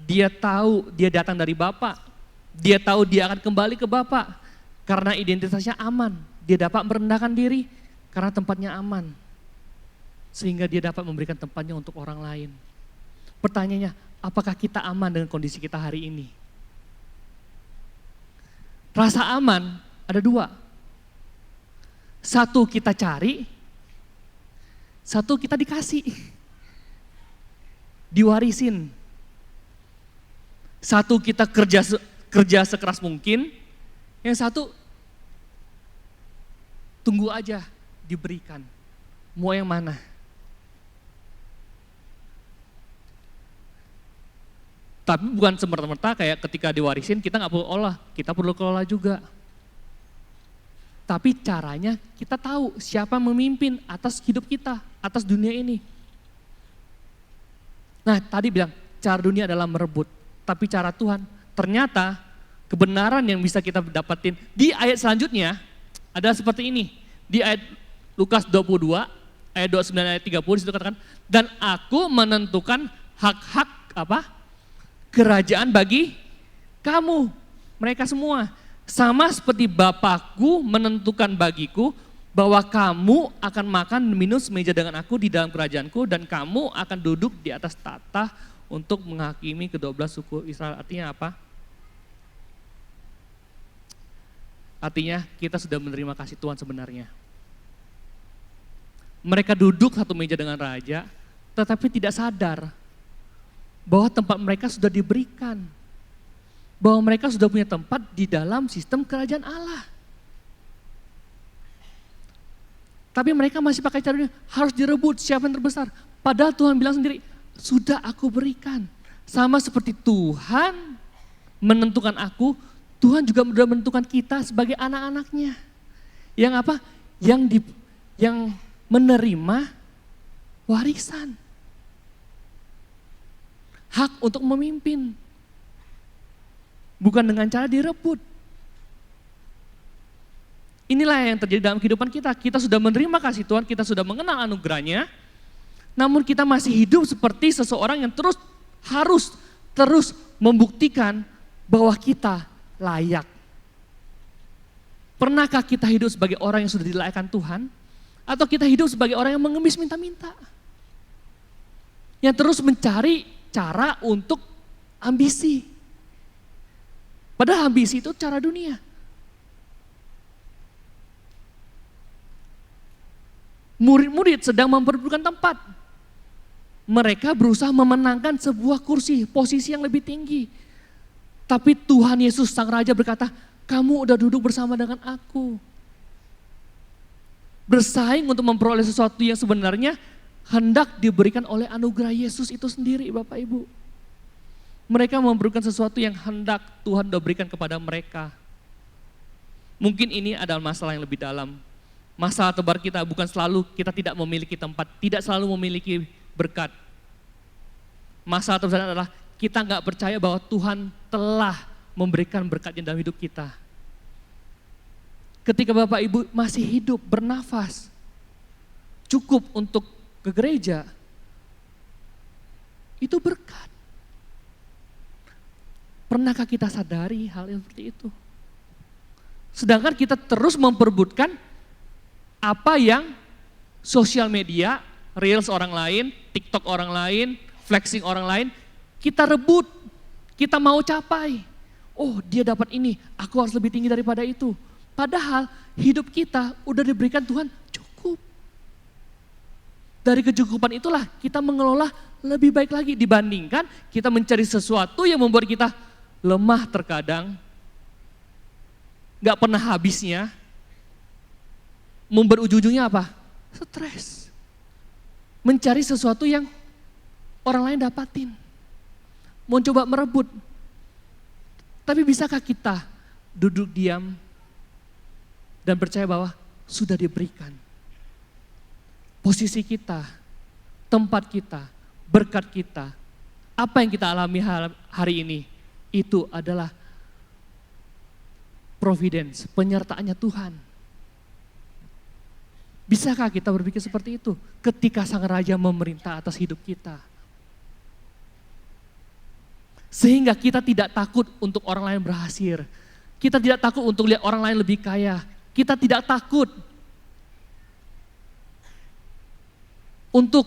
Dia tahu dia datang dari Bapa. Dia tahu dia akan kembali ke Bapa. Karena identitasnya aman. Dia dapat merendahkan diri karena tempatnya aman. Sehingga dia dapat memberikan tempatnya untuk orang lain. Pertanyaannya, apakah kita aman dengan kondisi kita hari ini? Rasa aman ada dua. Satu kita cari, satu kita dikasih. Diwarisin. Satu kita kerja sekeras mungkin, yang satu tunggu aja diberikan. Mau yang mana? Tapi bukan semerta-merta kayak ketika diwarisin kita nggak perlu olah, kita perlu kelola juga. Tapi caranya kita tahu siapa yang memimpin atas hidup kita, atas dunia ini. Nah tadi bilang cara dunia adalah merebut, tapi cara Tuhan ternyata kebenaran yang bisa kita dapatin di ayat selanjutnya adalah seperti ini. Di ayat Lukas 22 ayat 29 ayat 30 disitu katakan, dan aku menentukan hak-hak kerajaan bagi kamu, mereka semua. Sama seperti Bapakku menentukan bagiku bahwa kamu akan makan minum semeja dengan aku di dalam kerajaanku dan kamu akan duduk di atas tahta untuk menghakimi ke-12 suku Israel. Artinya apa? Artinya kita sudah menerima kasih Tuhan sebenarnya. Mereka duduk satu meja dengan raja tetapi tidak sadar bahwa tempat mereka sudah diberikan. Bahwa mereka sudah punya tempat di dalam sistem kerajaan Allah. Tapi mereka masih pakai caranya harus direbut siapa yang terbesar. Padahal Tuhan bilang sendiri, sudah aku berikan. Sama seperti Tuhan menentukan aku, Tuhan juga sudah menentukan kita sebagai anak-anaknya. Yang apa? Yang menerima warisan. Hak untuk memimpin. Bukan dengan cara direbut. Inilah yang terjadi dalam kehidupan kita. Kita sudah menerima kasih Tuhan, kita sudah mengenal anugerahnya. Namun kita masih hidup seperti seseorang yang harus terus membuktikan bahwa kita layak. Pernahkah kita hidup sebagai orang yang sudah dilayakkan Tuhan? Atau kita hidup sebagai orang yang mengemis minta-minta? Yang terus mencari cara untuk ambisi. Padahal ambisi itu cara dunia. Murid-murid sedang memperebutkan tempat. Mereka berusaha memenangkan sebuah kursi, posisi yang lebih tinggi. Tapi Tuhan Yesus Sang Raja berkata, kamu udah duduk bersama dengan aku. Bersaing untuk memperoleh sesuatu yang sebenarnya hendak diberikan oleh anugerah Yesus itu sendiri, Bapak Ibu. Mereka memberikan sesuatu yang hendak Tuhan udah berikan kepada mereka. Mungkin ini adalah masalah yang lebih dalam. Masalah tebar kita bukan selalu kita tidak memiliki tempat, tidak selalu memiliki berkat. Masalah terbesar adalah kita nggak percaya bahwa Tuhan telah memberikan berkatnya dalam hidup kita. Ketika Bapak Ibu masih hidup, bernafas, cukup untuk ke gereja, itu berkat. Pernahkah kita sadari hal yang seperti itu? Sedangkan kita terus memperebutkan apa yang sosial media, reels orang lain, TikTok orang lain, flexing orang lain, kita rebut, kita mau capai. Oh dia dapat ini, aku harus lebih tinggi daripada itu. Padahal hidup kita udah diberikan Tuhan cukup. Dari kecukupan itulah kita mengelola lebih baik lagi dibandingkan kita mencari sesuatu yang membuat kita lemah terkadang, gak pernah habisnya, berujung-ujungnya apa? Stres. Mencari sesuatu yang orang lain dapatin. Mau coba merebut. Tapi bisakah kita duduk diam dan percaya bahwa sudah diberikan. Posisi kita, tempat kita, berkat kita, apa yang kita alami hari ini, itu adalah providence, penyertaannya Tuhan. Bisakah kita berpikir seperti itu ketika Sang Raja memerintah atas hidup kita? Sehingga kita tidak takut untuk orang lain berhasil. Kita tidak takut untuk lihat orang lain lebih kaya. Kita tidak takut untuk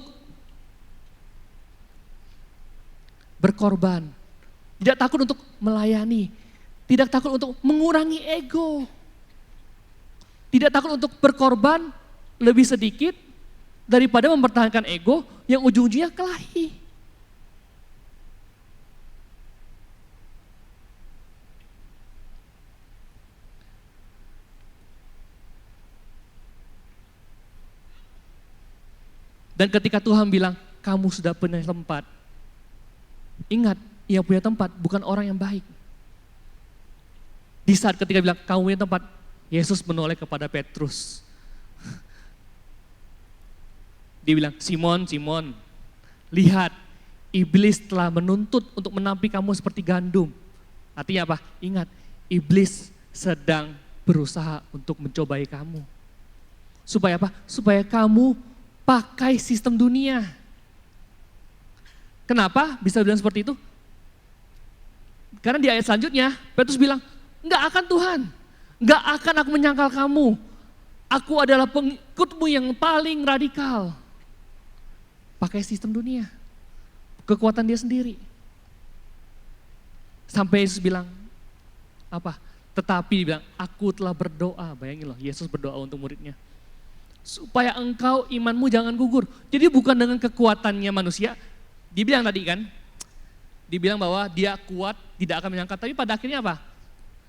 berkorban. Tidak takut untuk melayani. Tidak takut untuk mengurangi ego. Tidak takut untuk berkorban lebih sedikit daripada mempertahankan ego yang ujung-ujungnya kelahi. Dan ketika Tuhan bilang, kamu sudah punya tempat. Ingat, yang punya tempat bukan orang yang baik. Di saat ketika bilang, kamu punya tempat, Yesus menoleh kepada Petrus. Dia bilang, Simon, Simon, lihat, iblis telah menuntut untuk menampi kamu seperti gandum. Artinya apa? Ingat, iblis sedang berusaha untuk mencobai kamu. Supaya apa? Supaya kamu pakai sistem dunia. Kenapa bisa bilang seperti itu? Karena di ayat selanjutnya, Petrus bilang, enggak akan Tuhan, enggak akan aku menyangkal kamu. Aku adalah pengikutmu yang paling radikal. Pakai sistem dunia, kekuatan dia sendiri. Sampai Yesus bilang, apa? Tetapi dia bilang, aku telah berdoa, bayangin loh, Yesus berdoa untuk muridnya. Supaya engkau imanmu jangan gugur. Jadi bukan dengan kekuatannya manusia, dibilang tadi kan, dibilang bahwa dia kuat, tidak akan menyangkal. Tapi pada akhirnya apa?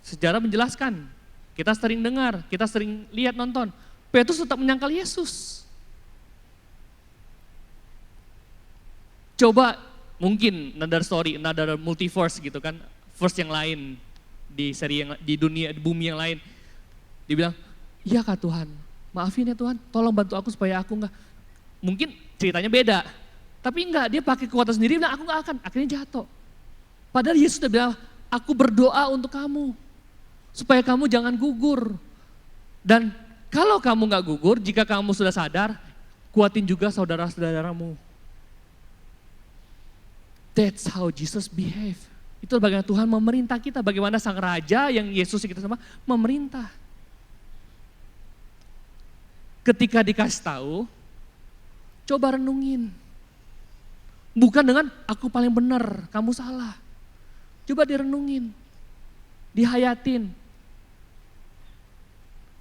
Sejarah menjelaskan, kita sering dengar, kita sering lihat nonton, Petrus tetap menyangkal Yesus. Coba mungkin another story, another multiverse gitu kan, verse yang lain di seri yang di dunia, di bumi yang lain. Dia bilang, iya kak Tuhan, maafin ya Tuhan, tolong bantu aku supaya aku enggak. Mungkin ceritanya beda, tapi enggak, dia pakai kekuatan sendiri, bilang aku enggak akan, akhirnya jatuh. Padahal Yesus sudah bilang, aku berdoa untuk kamu, supaya kamu jangan gugur. Dan kalau kamu enggak gugur, jika kamu sudah sadar, kuatin juga saudara-saudaramu. That's how Jesus behave. Itu bagaimana Tuhan memerintah kita, bagaimana sang raja yang Yesus kita sama memerintah. Ketika dikasih tahu, coba renungin. Bukan dengan aku paling benar, kamu salah. Coba direnungin, dihayatin.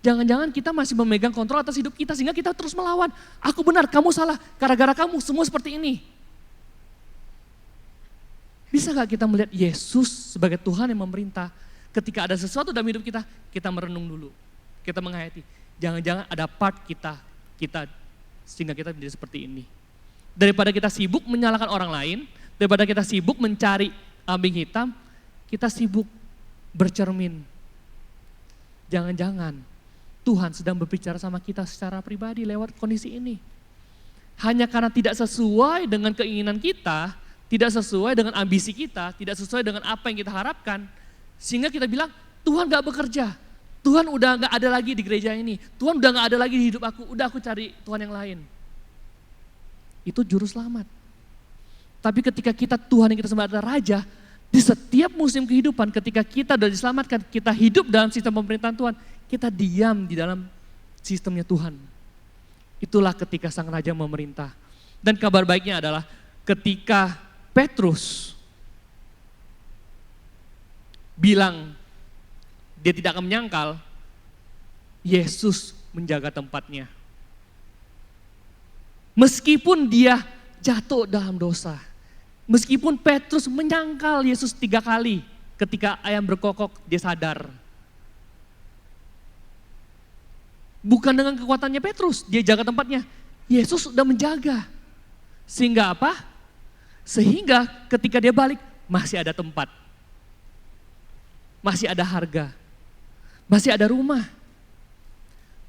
Jangan-jangan kita masih memegang kontrol atas hidup kita sehingga kita terus melawan. Aku benar, kamu salah, gara-gara kamu semua seperti ini. Bisa gak kita melihat Yesus sebagai Tuhan yang memerintah? Ketika ada sesuatu dalam hidup kita, kita merenung dulu. Kita menghayati. Jangan-jangan ada part kita sehingga kita menjadi seperti ini. Daripada kita sibuk menyalahkan orang lain, daripada kita sibuk mencari kambing hitam, kita sibuk bercermin. Jangan-jangan Tuhan sedang berbicara sama kita secara pribadi lewat kondisi ini. Hanya karena tidak sesuai dengan keinginan kita, tidak sesuai dengan ambisi kita, tidak sesuai dengan apa yang kita harapkan, sehingga kita bilang, Tuhan gak bekerja, Tuhan udah gak ada lagi di gereja ini, Tuhan udah gak ada lagi di hidup aku, udah aku cari Tuhan yang lain. Itu juru selamat. Tapi ketika kita Tuhan yang kita sembah adalah Raja, di setiap musim kehidupan ketika kita sudah diselamatkan, kita hidup dalam sistem pemerintahan Tuhan, kita diam di dalam sistemnya Tuhan. Itulah ketika sang Raja memerintah. Dan kabar baiknya adalah ketika Petrus bilang dia tidak akan menyangkal, Yesus menjaga tempatnya. Meskipun dia jatuh dalam dosa, meskipun Petrus menyangkal Yesus 3 kali, ketika ayam berkokok dia sadar. Bukan dengan kekuatannya Petrus, dia jaga tempatnya. Yesus sudah menjaga. Sehingga apa? Sehingga ketika dia balik, masih ada tempat. Masih ada harga. Masih ada rumah.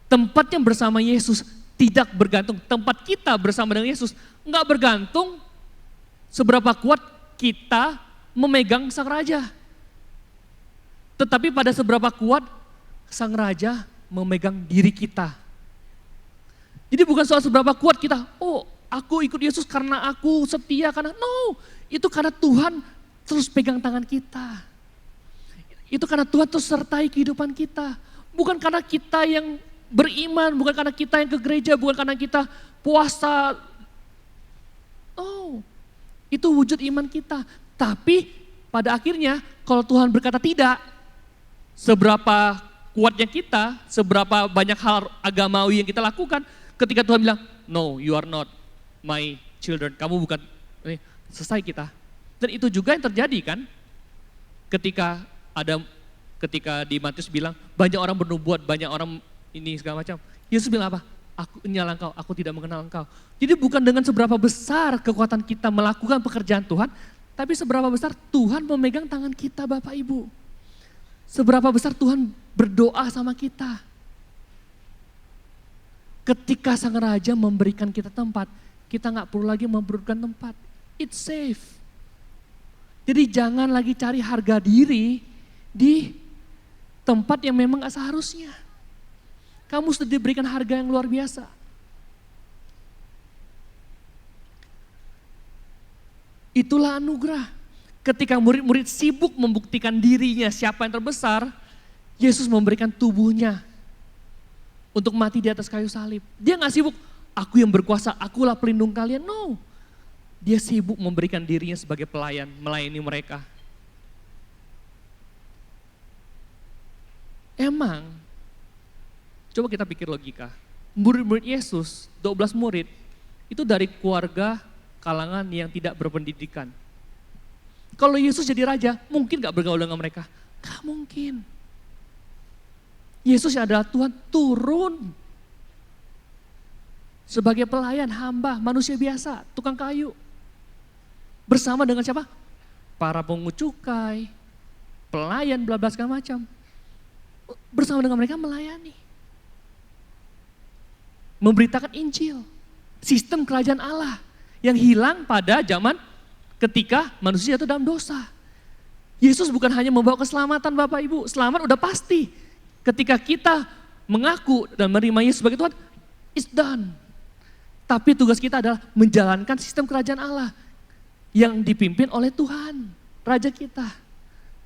Tempatnya bersama Yesus tidak bergantung. Tempat kita bersama dengan Yesus enggak bergantung seberapa kuat kita memegang sang Raja. Tetapi pada seberapa kuat sang Raja memegang diri kita. Jadi bukan soal seberapa kuat kita, oh aku ikut Yesus karena aku setia, karena no, itu karena Tuhan terus pegang tangan kita. Itu karena Tuhan terus sertai kehidupan kita. Bukan karena kita yang beriman, bukan karena kita yang ke gereja, bukan karena kita puasa. No, itu wujud iman kita. Tapi pada akhirnya kalau Tuhan berkata tidak, seberapa kuatnya kita, seberapa banyak hal agamawi yang kita lakukan, ketika Tuhan bilang, no you are not my children, kamu bukan, selesai kita. Dan itu juga yang terjadi kan, ketika di Matius bilang, banyak orang bernubuat, banyak orang ini segala macam. Yesus bilang apa? Aku nyala engkau, aku tidak mengenal engkau. Jadi bukan dengan seberapa besar kekuatan kita melakukan pekerjaan Tuhan, tapi seberapa besar Tuhan memegang tangan kita Bapak Ibu. Seberapa besar Tuhan berdoa sama kita. Ketika sang raja memberikan kita tempat, kita nggak perlu lagi memperebutkan tempat. It's safe. Jadi jangan lagi cari harga diri di tempat yang memang gak seharusnya. Kamu sudah diberikan harga yang luar biasa. Itulah anugerah. Ketika murid-murid sibuk membuktikan dirinya siapa yang terbesar, Yesus memberikan tubuhnya untuk mati di atas kayu salib. Dia gak sibuk, aku yang berkuasa, akulah pelindung kalian. No, dia sibuk memberikan dirinya sebagai pelayan, melayani mereka. Emang, coba kita pikir logika. Murid-murid Yesus, 12 murid, itu dari keluarga kalangan yang tidak berpendidikan. Kalau Yesus jadi raja, mungkin gak bergaul dengan mereka? Gak mungkin. Yesus yang adalah Tuhan turun sebagai pelayan, hamba, manusia biasa, tukang kayu. Bersama dengan siapa? Para pungut cukai, pelayan, bla bla segala macam. Bersama dengan mereka melayani. Memberitakan Injil. Sistem kerajaan Allah yang hilang pada zaman ketika manusia itu dalam dosa. Yesus bukan hanya membawa keselamatan Bapak Ibu, selamat udah pasti. Ketika kita mengaku dan menerima Yesus sebagai Tuhan, it's done. Tapi tugas kita adalah menjalankan sistem kerajaan Allah yang dipimpin oleh Tuhan, Raja kita.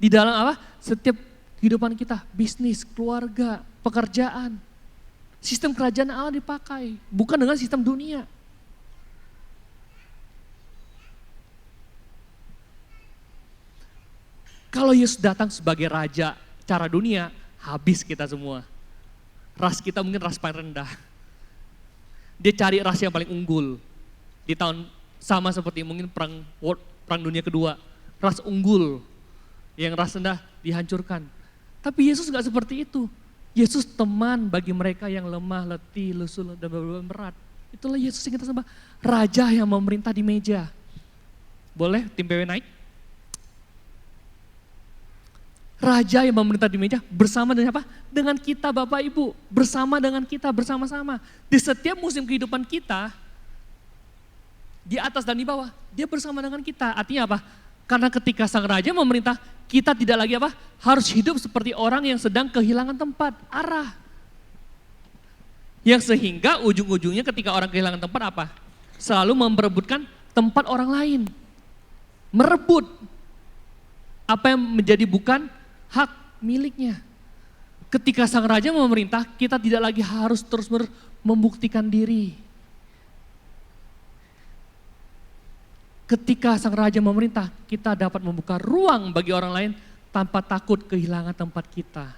Di dalam apa? Setiap kehidupan kita, bisnis, keluarga, pekerjaan. Sistem kerajaan Allah dipakai, bukan dengan sistem dunia. Kalau Yesus datang sebagai raja cara dunia, habis kita semua. Ras kita mungkin ras paling rendah. Dia cari ras yang paling unggul. Di tahun sama seperti mungkin perang dunia kedua. Ras unggul, yang ras rendah dihancurkan. Tapi Yesus gak seperti itu. Yesus teman bagi mereka yang lemah, letih, lesu, dan beban berat. Itulah Yesus yang kita sembah. Raja yang memerintah di meja. Boleh tim PW naik? Raja yang memerintah di meja bersama dengan apa? Dengan kita Bapak Ibu. Bersama dengan kita, bersama-sama. Di setiap musim kehidupan kita, di atas dan di bawah, dia bersama dengan kita. Artinya apa? Karena ketika sang raja memerintah, kita tidak lagi apa? Harus hidup seperti orang yang sedang kehilangan tempat, arah. Yang sehingga ujung-ujungnya ketika orang kehilangan tempat apa? Selalu memperebutkan tempat orang lain. Merebut apa yang menjadi bukan hak miliknya. Ketika sang raja memerintah, kita tidak lagi harus terus membuktikan diri. Ketika sang raja memerintah, kita dapat membuka ruang bagi orang lain tanpa takut kehilangan tempat kita.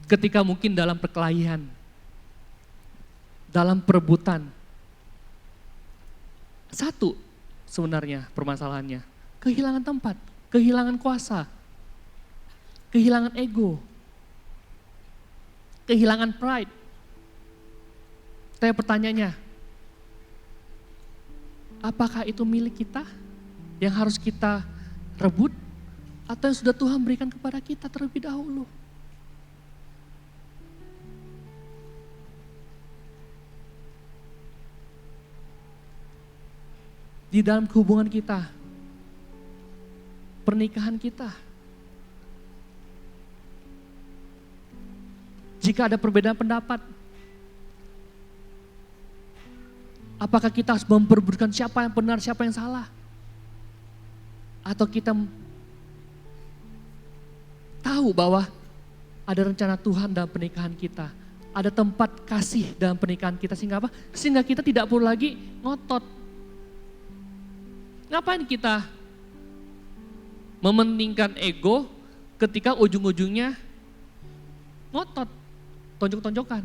Ketika mungkin dalam perkelahian, dalam perebutan, satu sebenarnya permasalahannya, kehilangan tempat, kehilangan kuasa, kehilangan ego, kehilangan pride. Tapi pertanyaannya, apakah itu milik kita yang harus kita rebut atau yang sudah Tuhan berikan kepada kita terlebih dahulu? Di dalam hubungan kita, pernikahan kita. Jika ada perbedaan pendapat, apakah kita harus memperebutkan siapa yang benar, siapa yang salah? Atau kita tahu bahwa ada rencana Tuhan dalam pernikahan kita, ada tempat kasih dalam pernikahan kita, sehingga apa? Sehingga kita tidak perlu lagi ngotot. Ngapain kita mementingkan ego ketika ujung-ujungnya ngotot, tonjok-tonjokan.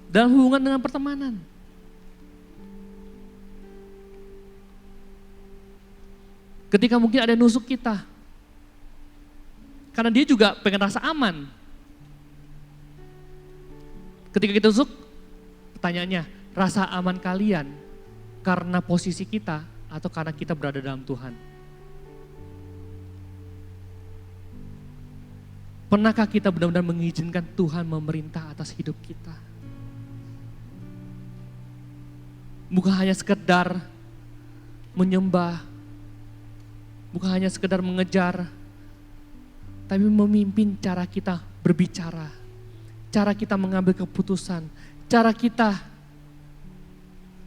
Dalam hubungan dengan pertemanan. Ketika mungkin ada yang nusuk kita. Karena dia juga pengen rasa aman. Ketika kita nusuk, pertanyaannya, rasa aman kalian karena posisi kita atau karena kita berada dalam Tuhan? Pernahkah kita benar-benar mengizinkan Tuhan memerintah atas hidup kita? Bukan hanya sekedar menyembah, bukan hanya sekedar mengejar, tapi memimpin cara kita berbicara, cara kita mengambil keputusan, cara kita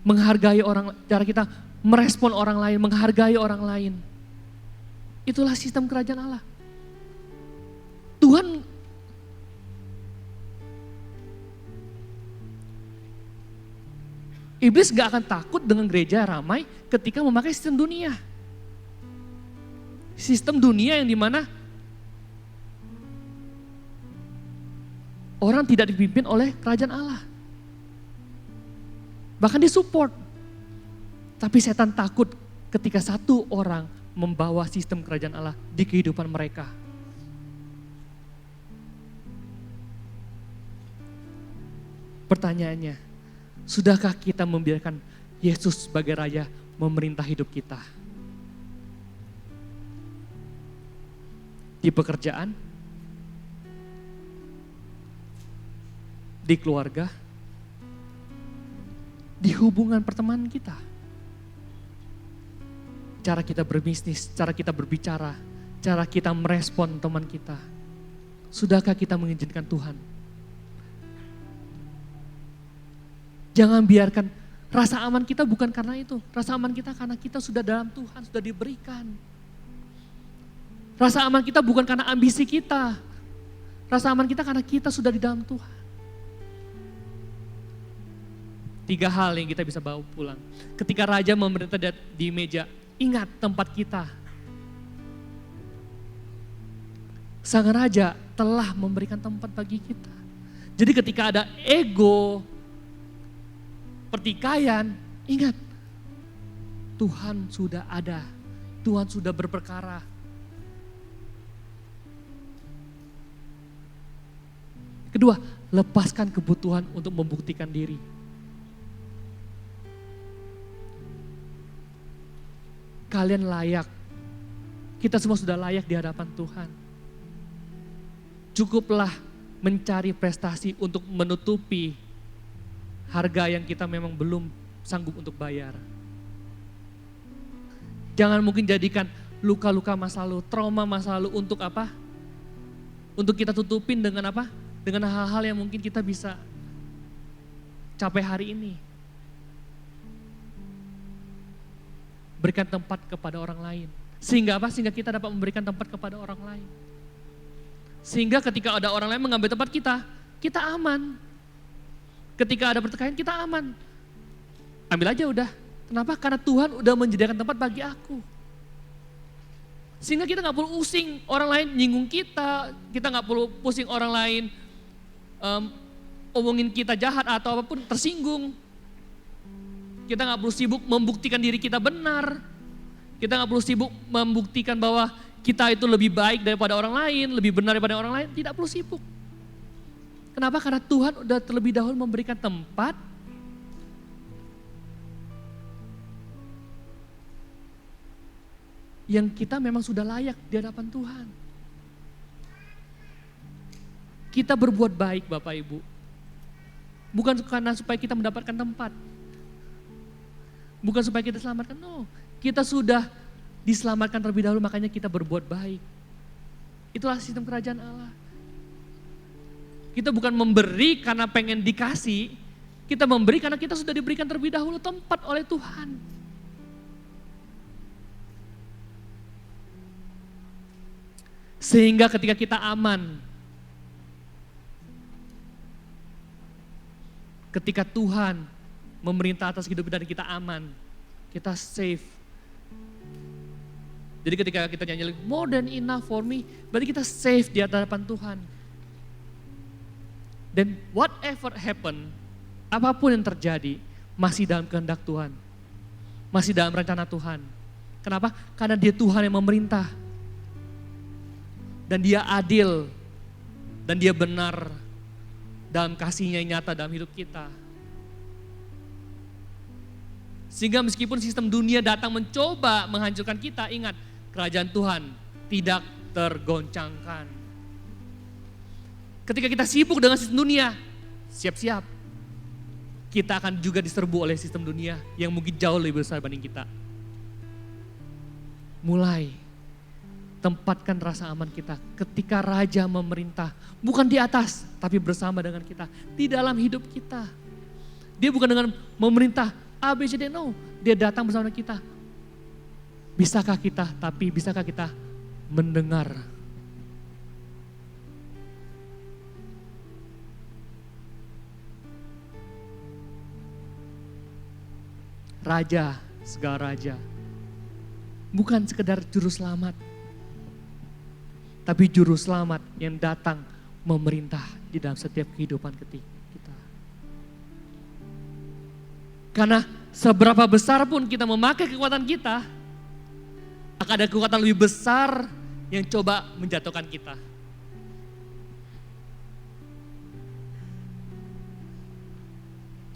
menghargai orang, cara kita merespon orang lain, menghargai orang lain. Itulah sistem kerajaan Allah. Tuhan Iblis gak akan takut dengan gereja ramai ketika memakai sistem dunia. Sistem dunia yang dimana orang tidak dipimpin oleh kerajaan Allah. Bahkan disupport. Tapi setan takut ketika satu orang membawa sistem kerajaan Allah di kehidupan mereka. Pertanyaannya, sudahkah kita membiarkan Yesus sebagai Raja memerintah hidup kita? Di pekerjaan, di keluarga, di hubungan pertemanan kita. Cara kita berbisnis, cara kita berbicara, cara kita merespon teman kita. Sudahkah kita mengizinkan Tuhan? Jangan biarkan rasa aman kita bukan karena itu. Rasa aman kita karena kita sudah dalam Tuhan, sudah diberikan. Rasa aman kita bukan karena ambisi kita. Rasa aman kita karena kita sudah di dalam Tuhan. 3 hal yang kita bisa bawa pulang. Ketika Raja memerintah di meja, ingat tempat kita. Sang Raja telah memberikan tempat bagi kita. Jadi ketika ada ego, pertikaian, ingat, Tuhan sudah ada, Tuhan sudah berperkara. Kedua, lepaskan kebutuhan untuk membuktikan diri. Kalian layak, kita semua sudah layak di hadapan Tuhan. Cukuplah mencari prestasi untuk menutupi harga yang kita memang belum sanggup untuk bayar. Jangan mungkin jadikan luka-luka masa lalu, trauma masa lalu untuk apa? Untuk kita tutupin dengan apa? Dengan hal-hal yang mungkin kita bisa capai hari ini. Berikan tempat kepada orang lain. Sehingga apa? Sehingga kita dapat memberikan tempat kepada orang lain. Sehingga ketika ada orang lain mengambil tempat kita, kita aman. Ketika ada pertikaian kita aman. Ambil aja udah. Kenapa? Karena Tuhan udah menyediakan tempat bagi aku. Sehingga kita gak perlu pusing orang lain nyinggung kita. Kita gak perlu pusing orang lain omongin kita jahat atau apapun, tersinggung. Kita gak perlu sibuk membuktikan diri kita benar. Kita gak perlu sibuk membuktikan bahwa kita itu lebih baik daripada orang lain, lebih benar daripada orang lain. Tidak perlu sibuk. Kenapa? Karena Tuhan udah terlebih dahulu memberikan tempat yang kita memang sudah layak di hadapan Tuhan. Kita berbuat baik Bapak Ibu. Bukan karena supaya kita mendapatkan tempat. Bukan supaya kita selamatkan, no. Kita sudah diselamatkan terlebih dahulu, makanya kita berbuat baik. Itulah sistem kerajaan Allah. Kita bukan memberi karena pengen dikasih, kita memberi karena kita sudah diberikan terlebih dahulu tempat oleh Tuhan. Sehingga ketika kita aman, ketika Tuhan memerintah atas hidup dan kita aman, kita safe. Jadi ketika kita nyanyi more than enough for me, berarti kita safe di hadapan Tuhan. Dan whatever happen, apapun yang terjadi, masih dalam kehendak Tuhan. Masih dalam rencana Tuhan. Kenapa? Karena dia Tuhan yang memerintah. Dan dia adil. Dan dia benar dalam kasihnya yang nyata dalam hidup kita. Sehingga meskipun sistem dunia datang mencoba menghancurkan kita, ingat, kerajaan Tuhan tidak tergoncangkan. Ketika kita sibuk dengan sistem dunia, siap-siap. Kita akan juga diserbu oleh sistem dunia yang mungkin jauh lebih besar dibanding kita. Mulai tempatkan rasa aman kita ketika Raja memerintah. Bukan di atas, tapi bersama dengan kita. Di dalam hidup kita. Dia bukan dengan memerintah A, B, C, D, no. Dia datang bersama kita. Bisakah kita mendengar? Raja, segala raja. Bukan sekedar juru selamat. Tapi juru selamat yang datang memerintah di dalam setiap kehidupan kita. Karena seberapa besar pun kita memakai kekuatan kita, akan ada kekuatan lebih besar yang coba menjatuhkan kita.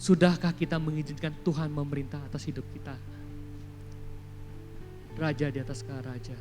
Sudahkah kita mengizinkan Tuhan memerintah atas hidup kita? Raja di atas segala raja.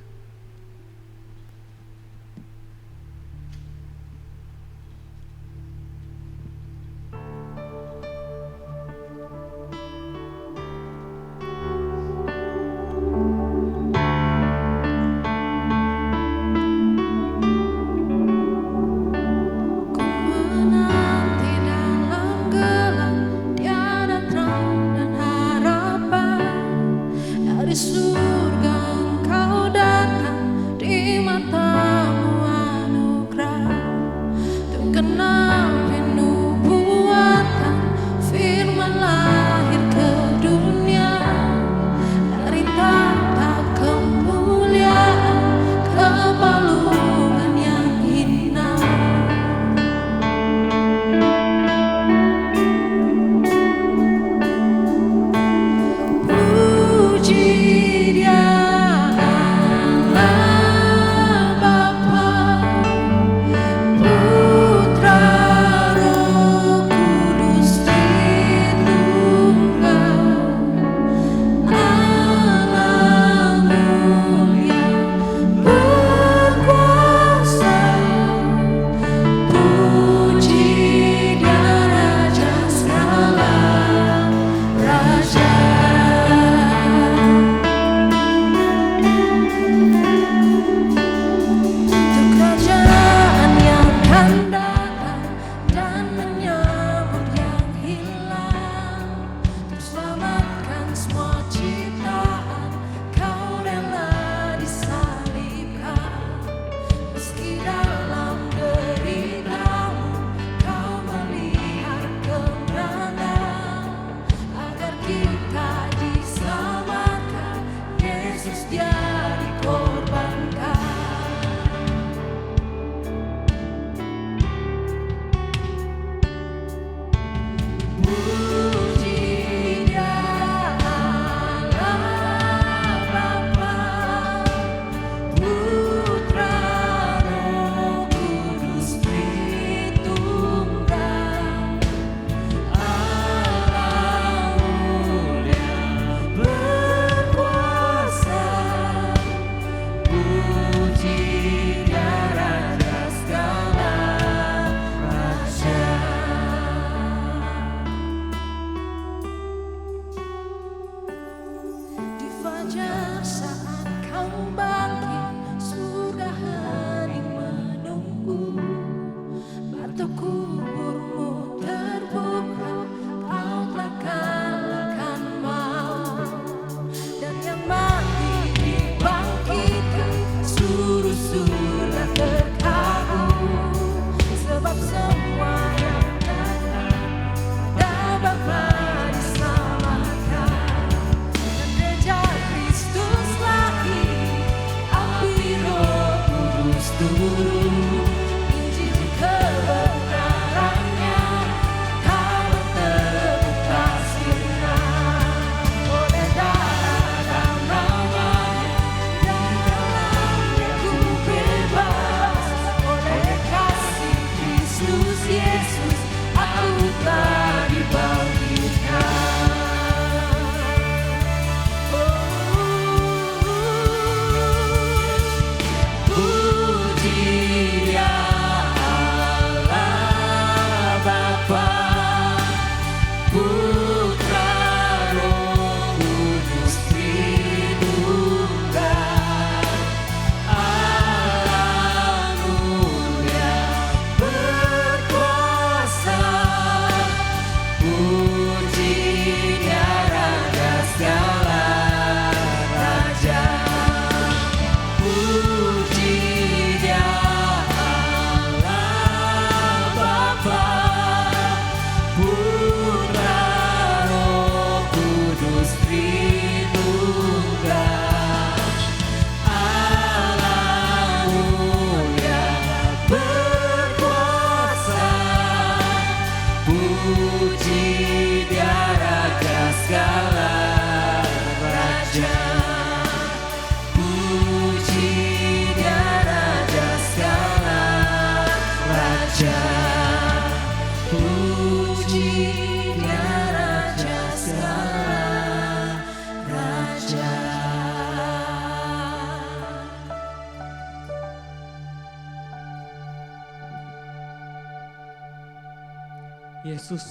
Yesus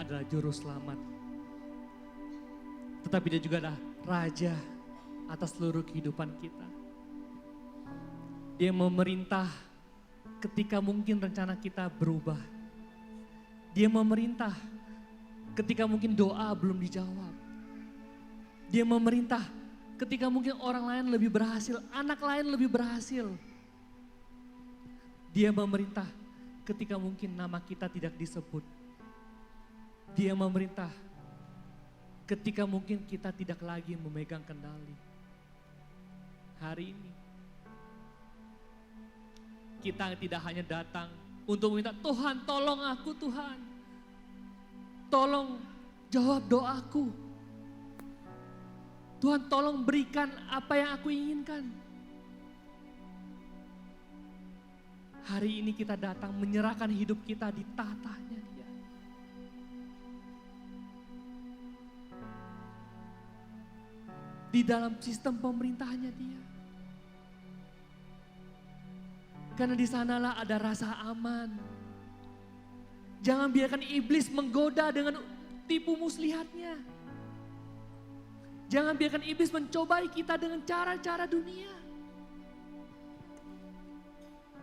adalah juru selamat. Tetapi dia juga adalah raja atas seluruh kehidupan kita. Dia memerintah ketika mungkin rencana kita berubah. Dia memerintah ketika mungkin doa belum dijawab. Dia memerintah ketika mungkin orang lain lebih berhasil, anak lain lebih berhasil. Dia memerintah ketika mungkin nama kita tidak disebut. Dia memerintah ketika mungkin kita tidak lagi memegang kendali. Hari ini kita tidak hanya datang untuk meminta, Tuhan tolong aku Tuhan. Tolong jawab doaku. Tuhan tolong berikan apa yang aku inginkan. Hari ini kita datang menyerahkan hidup kita di tahtanya Dia. Di dalam sistem pemerintahannya Dia. Karena di sanalah ada rasa aman. Jangan biarkan iblis menggoda dengan tipu muslihatnya. Jangan biarkan iblis mencobai kita dengan cara-cara dunia.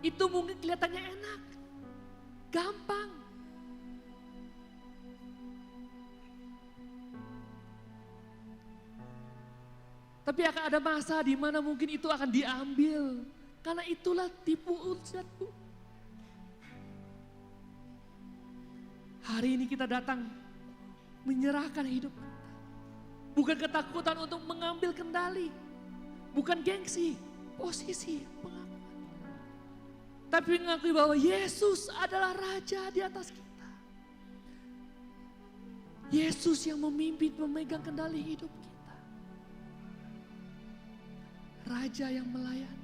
Itu mungkin kelihatannya enak, gampang. Tapi akan ada masa di mana mungkin itu akan diambil. Karena itulah tipu muslihatku. Hari ini kita datang menyerahkan hidup kita. Bukan ketakutan untuk mengambil kendali. Bukan gengsi, posisi, pengakuan. Tapi mengakui bahwa Yesus adalah Raja di atas kita. Yesus yang memimpin, memegang kendali hidup kita. Raja yang melayani.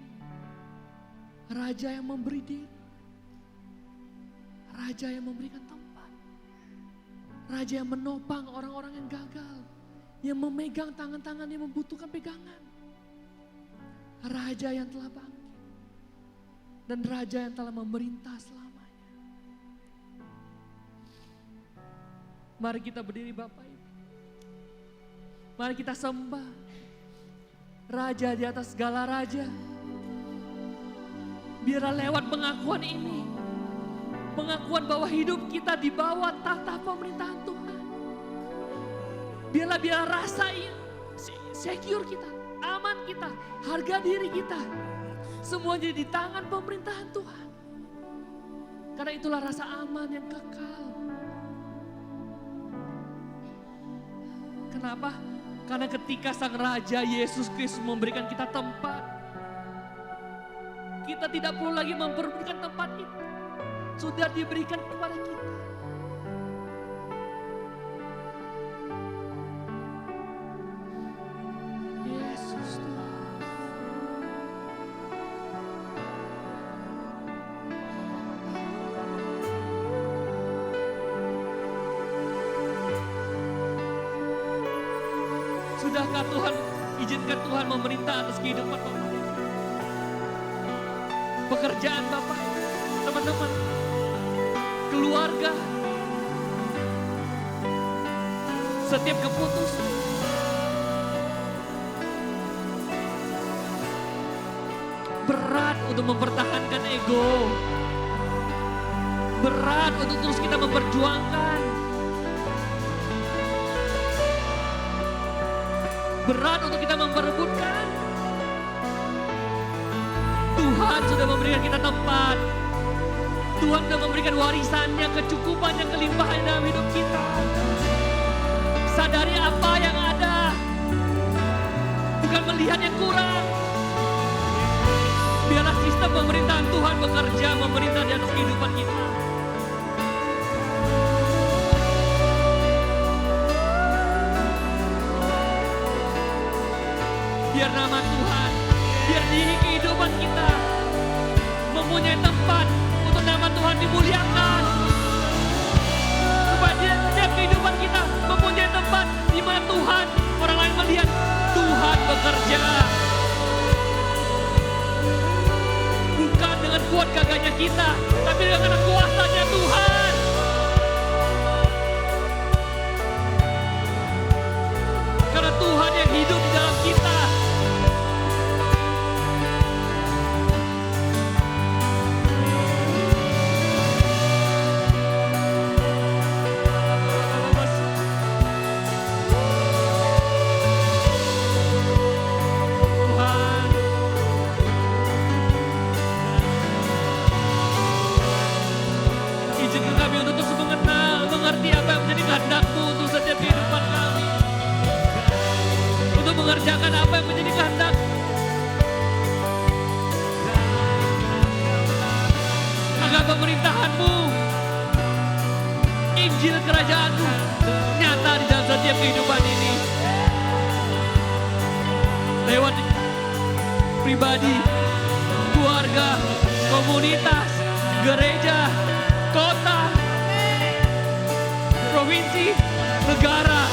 Raja yang memberi diri. Raja yang memberikan tempat. Raja yang menopang orang-orang yang gagal. Yang memegang tangan-tangan yang membutuhkan pegangan. Raja yang telah bangkit. Dan Raja yang telah memerintah selamanya. Mari kita berdiri Bapak Ibu. Mari kita sembah Raja di atas segala raja. Biarlah lewat pengakuan ini, pengakuan bahwa hidup kita di bawah tahta pemerintahan Tuhan. Biarlah rasa secure kita, aman kita, harga diri kita. Semua jadi di tangan pemerintahan Tuhan. Karena itulah rasa aman yang kekal. Kenapa? Karena ketika Sang Raja Yesus Kristus memberikan kita tempat, kita tidak perlu lagi memperebutkan tempat itu. Sudah diberikan kepada kita. Yesus Tuhan. Sudahkah Tuhan, izinkan Tuhan memerintah atas kehidupan Bapak? Pekerjaan Bapak, teman-teman, keluarga, setiap keputusan. Berat untuk mempertahankan ego. Berat untuk terus kita memperjuangkan. Berat untuk kita memperebutkan. Tuhan sudah memberikan kita tempat. Tuhan sudah memberikan warisannya, kecukupannya, kelimpahan dalam hidup kita. Sadari apa yang ada. Bukan melihat yang kurang. Biarlah sistem pemerintahan Tuhan bekerja, memerintah di atas kehidupan kita. Biar nama Tuhan, biar di kehidupan kita mempunyai tempat untuk nama Tuhan dimuliakan. Supaya di setiap kehidupan kita mempunyai tempat di mana Tuhan, orang lain melihat Tuhan bekerja. Bukan dengan kuat gagahnya kita, tapi dengan kuasanya Tuhan. Karena Tuhan yang hidup di dalam kita. Mengerjakan apa yang menjadi kehendak. Agar pemerintahan-Mu, Injil kerajaan-Mu nyata di dalam setiap kehidupan ini. Lewat pribadi, keluarga, komunitas, gereja, kota, provinsi, negara,